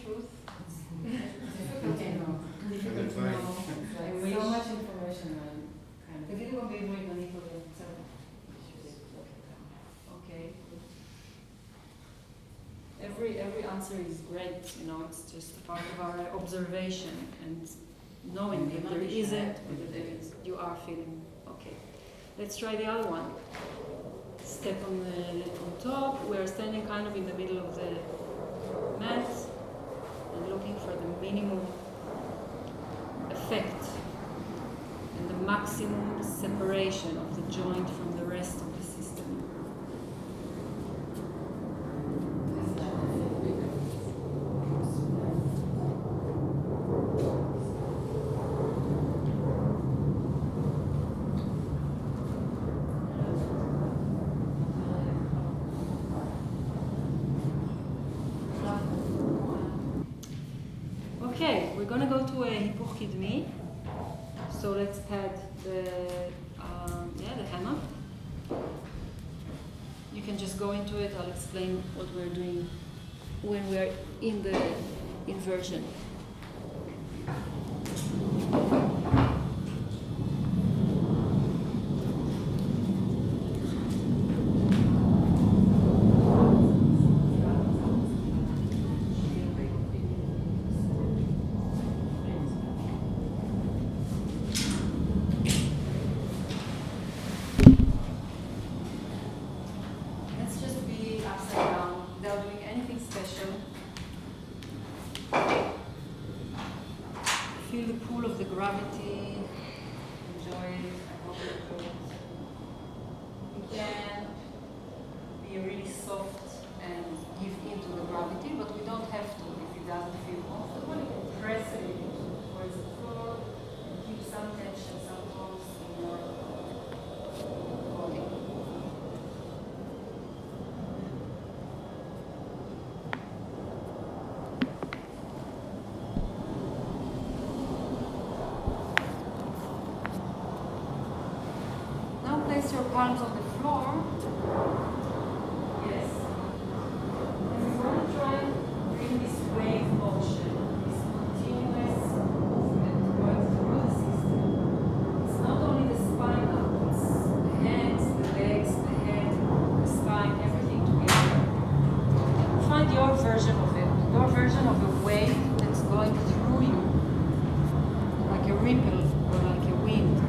truth. Difficult to know. Difficult to know. Like so much information on kind of. תגידי גם בעברית, אני פה בסדר. Okay. Every answer is great, you know, it's just part of our observation and knowing if there isn't or that there is, you are feeling okay. Let's try the other one. Step on top. We're standing kind of in the middle of the mat and looking for the minimum effect and the maximum separation of the joint from the rest of the system. Okay, we're going to go to a hipuch kidmi. So let's pad the hammock. You can just go into it. I'll explain what we're doing when we're in the inversion. Feel the pull of the gravity, enjoy it, I hope you could. You can be really soft and give in to the gravity, but we don't have to if it doesn't feel comfortable. You can press it towards the floor and keep some tension, some pulse in your body. Place your palms on the floor. Yes. And we want to try and bring this wave motion, this continuous movement going through the system. It's not only the spine now, it's the hands, the legs, the head, the spine, everything together. Find your version of it, your version of a wave that's going through you, like a ripple or like a wind.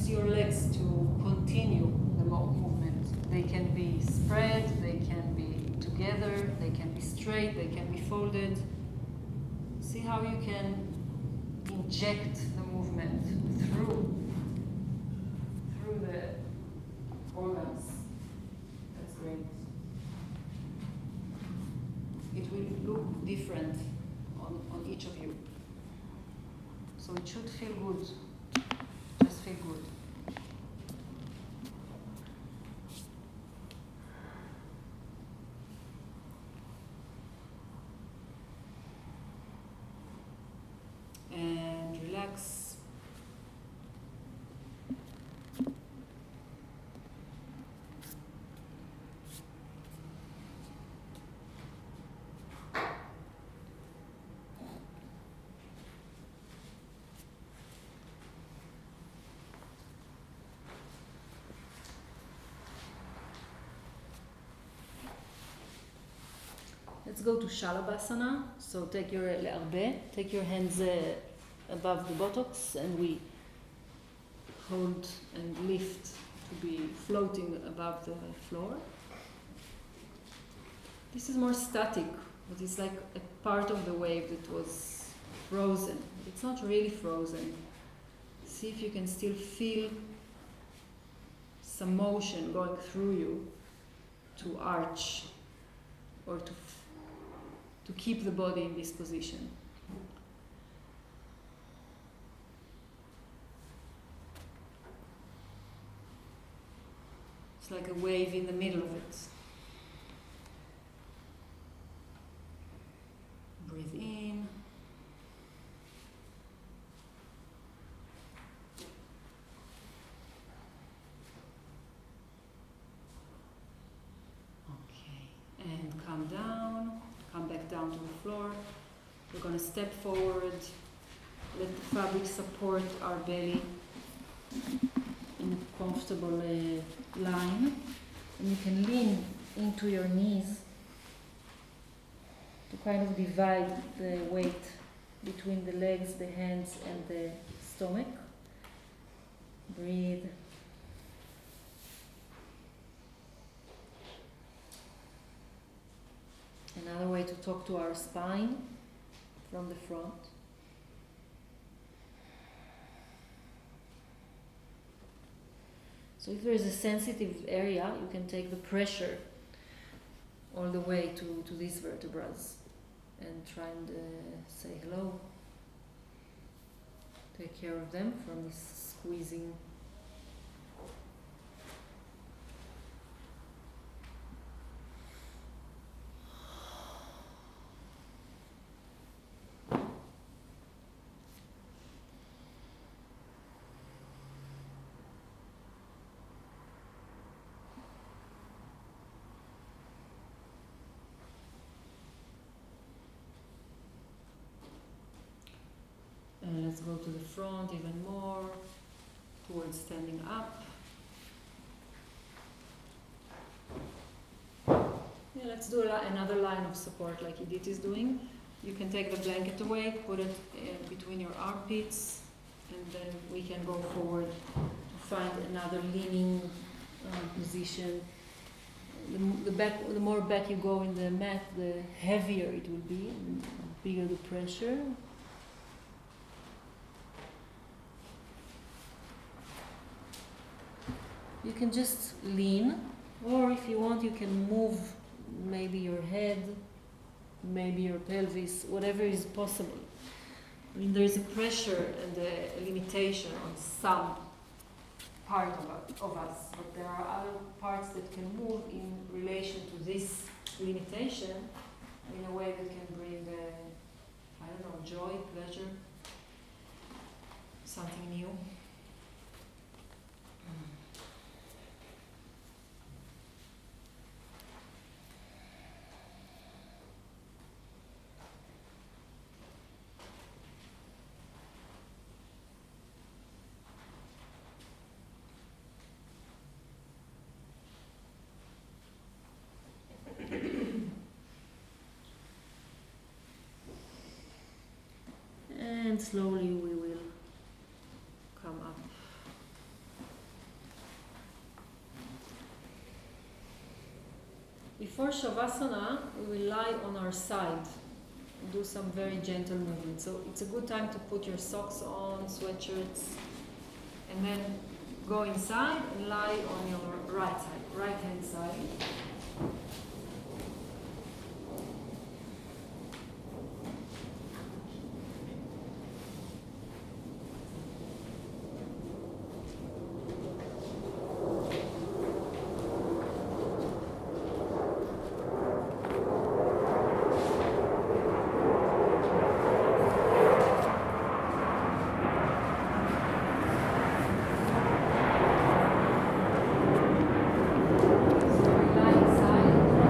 Your legs to continue the movement. They can be spread, they can be together, they can be straight, they can be folded. See how you can inject the movement through the organs. That's great. It will look different on each of you. So it should feel good. Just feel good. And relax. Let's go to Shalabhasana. So take your hands above the buttocks, and we hold and lift to be floating above the floor. This is more static, but it's like a part of the wave that was frozen. It's not really frozen. See if you can still feel some motion going through you to arch or to keep the body in this position. It's like a wave in the middle of it. Breathe in. Okay, and come down. Come back down to the floor. We're going to step forward. Let the fabric support our belly in a comfortable line. And you can lean into your knees to kind of divide the weight between the legs, the hands, and the stomach. Breathe. Another way to talk to our spine from the front. So if there is a sensitive area, you can take the pressure all the way to these vertebrae and try and say hello. Take care of them from this squeezing. And let's go to the front even more, towards standing up. Yeah, let's do another line of support like Edith is doing. You can take the blanket away, put it between your armpits, and then we can go forward to find another leaning position. The more back you go in the mat, the heavier it will be, and bigger the pressure. You can just lean, or if you want, you can move maybe your head, maybe your pelvis, whatever is possible. I mean, there is a pressure and a limitation on some part of us, but there are other parts that can move in relation to this limitation in a way that can bring, joy, pleasure, something new. And slowly we will come up. Before Shavasana, we will lie on our side and do some very gentle movement. So it's a good time to put your socks on, sweatshirts, and then go inside and lie on your right side, right hand side. Lie inside.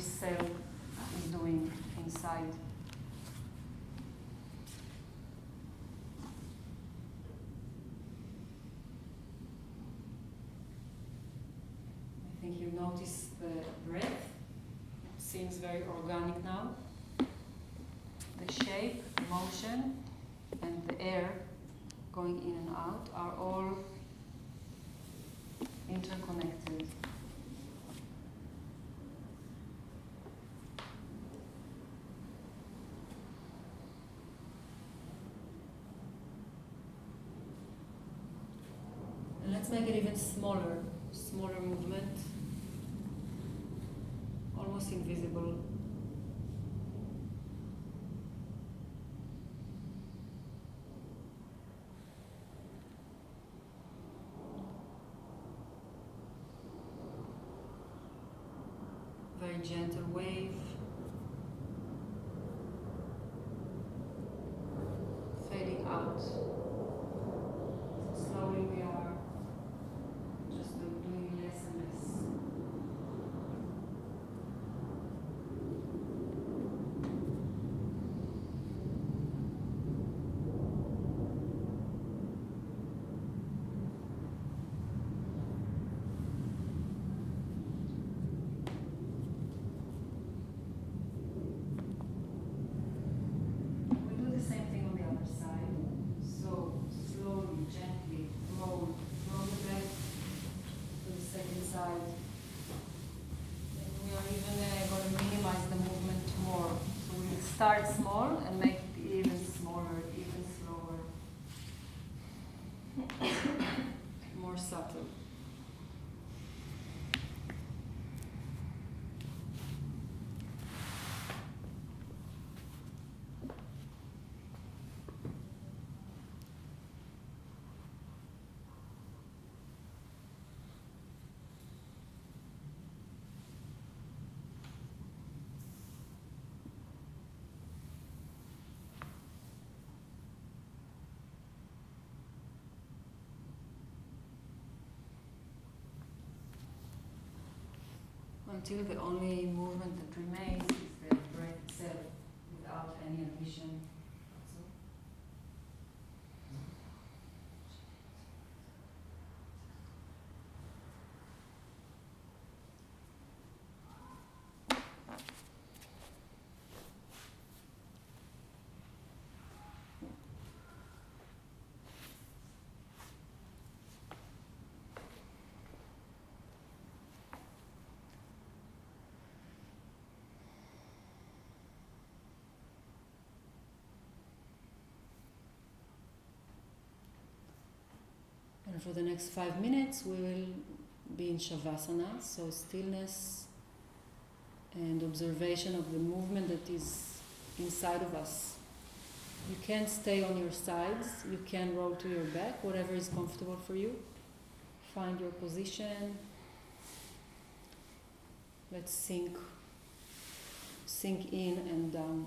cell is doing inside. I think you notice the breath. It seems very organic now. The shape, motion, and the air going in and out are all interconnected. And let's make it even smaller movement, almost invisible. Very gentle wave, fading out. So slowly we are just doing less and less. Start small and make it even smaller, even slower, more subtle. Until the only movement that remains is the breath itself, without any addition. And for the next 5 minutes, we will be in Shavasana, so stillness and observation of the movement that is inside of us. You can stay on your sides, you can roll to your back, whatever is comfortable for you. Find your position. Let's sink in and down.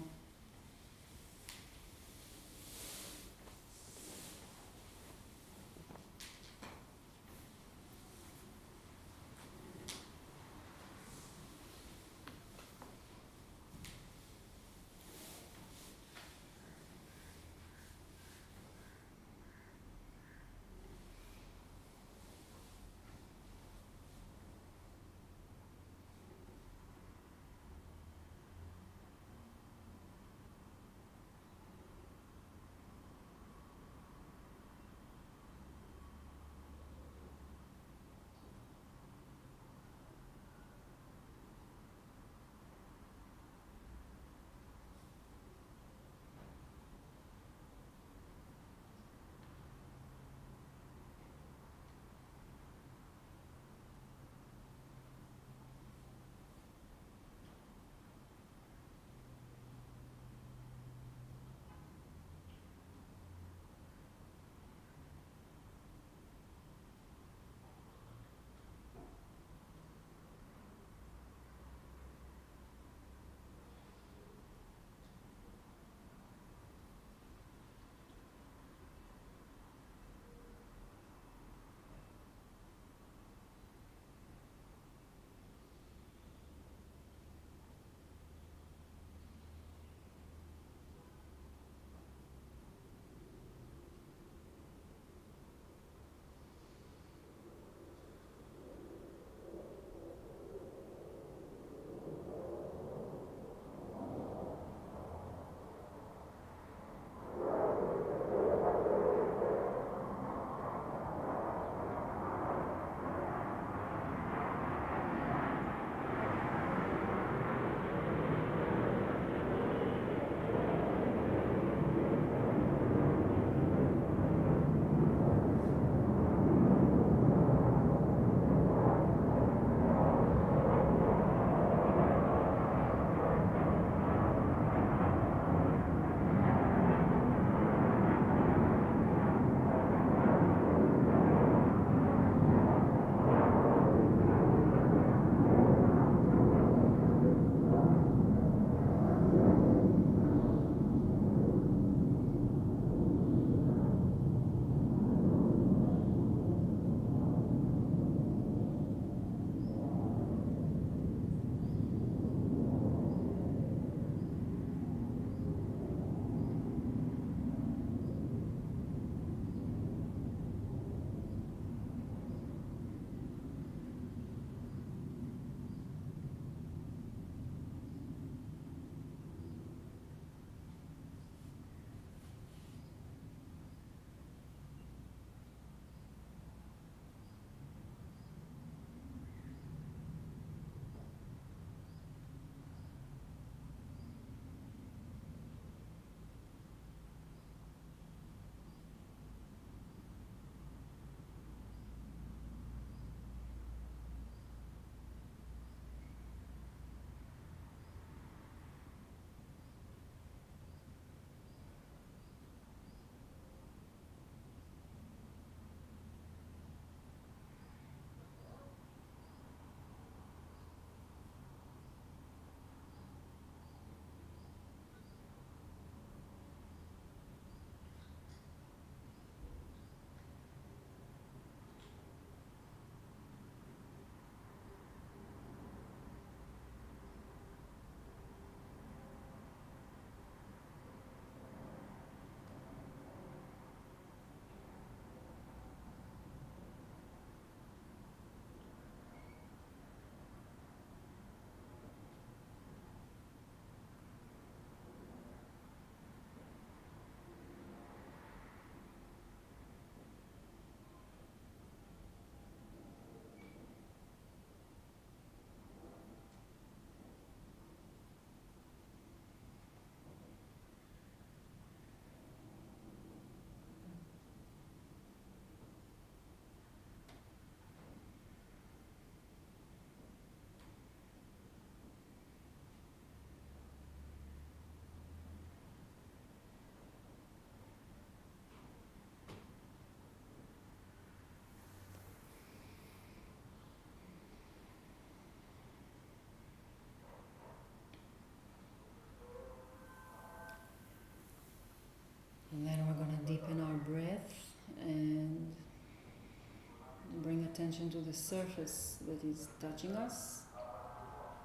attention to the surface that is touching us,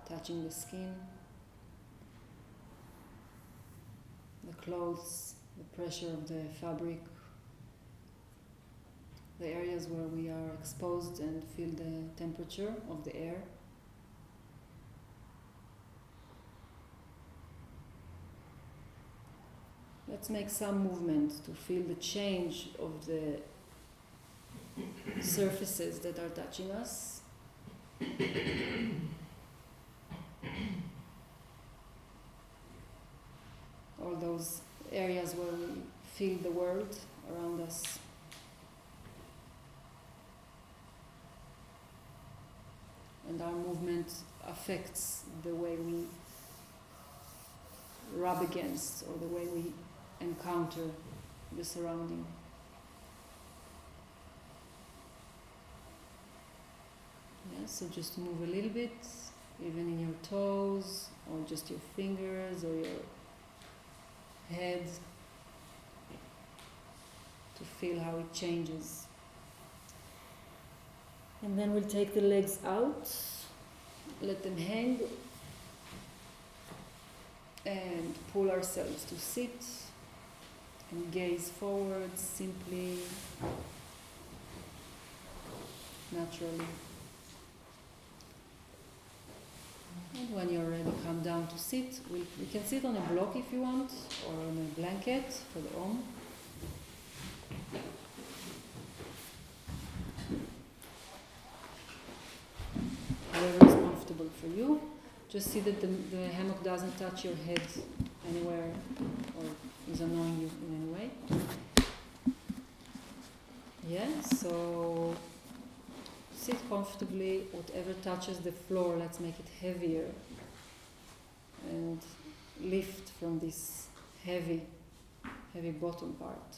touching the skin, the clothes, the pressure of the fabric, the areas where we are exposed and feel the temperature of the air. Let's make some movement to feel the change of the surfaces that are touching us. All those areas where we feel the world around us. And our movement affects the way we rub against or the way we encounter the surrounding. Yeah, so just move a little bit, even in your toes, or just your fingers, or your head, to feel how it changes. And then we'll take the legs out, let them hang, and pull ourselves to sit, and gaze forward simply, naturally. And when you're ready, come down to sit. We can sit on a block if you want, or on a blanket for the Om. Whatever is comfortable for you. Just see that the hammock doesn't touch your head anywhere or is annoying you in any way. Yeah, so sit comfortably. Whatever touches the floor, let's make it heavier. And lift from this heavy bottom part.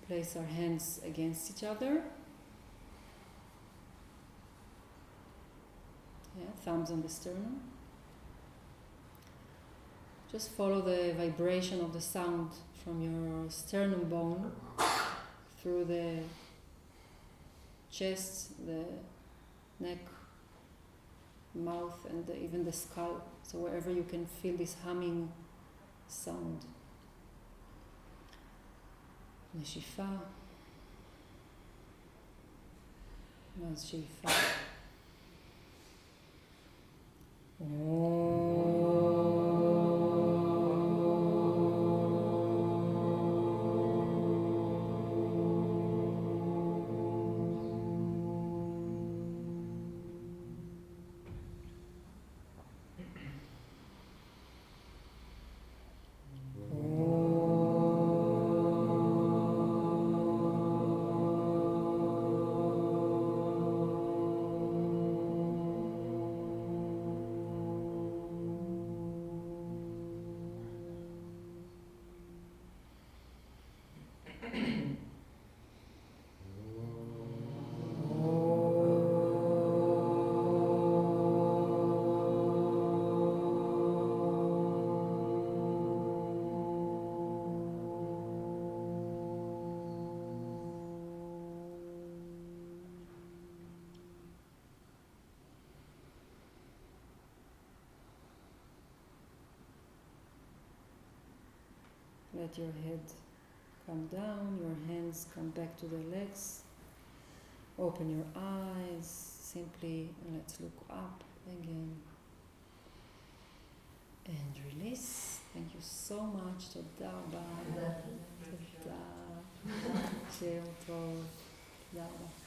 Place our hands against each other. Yeah, thumbs on the sternum. Just follow the vibration of the sound from your sternum bone through the chest, the neck, mouth, and even the skull. So wherever you can feel this humming sound. נשיפה, ואז שאיפה. Let your head come down, your hands come back to the legs. Open your eyes simply, and let's look up again. And release. Thank you so much. תודה רבה. תודה. שיעור טוב. תודה רבה.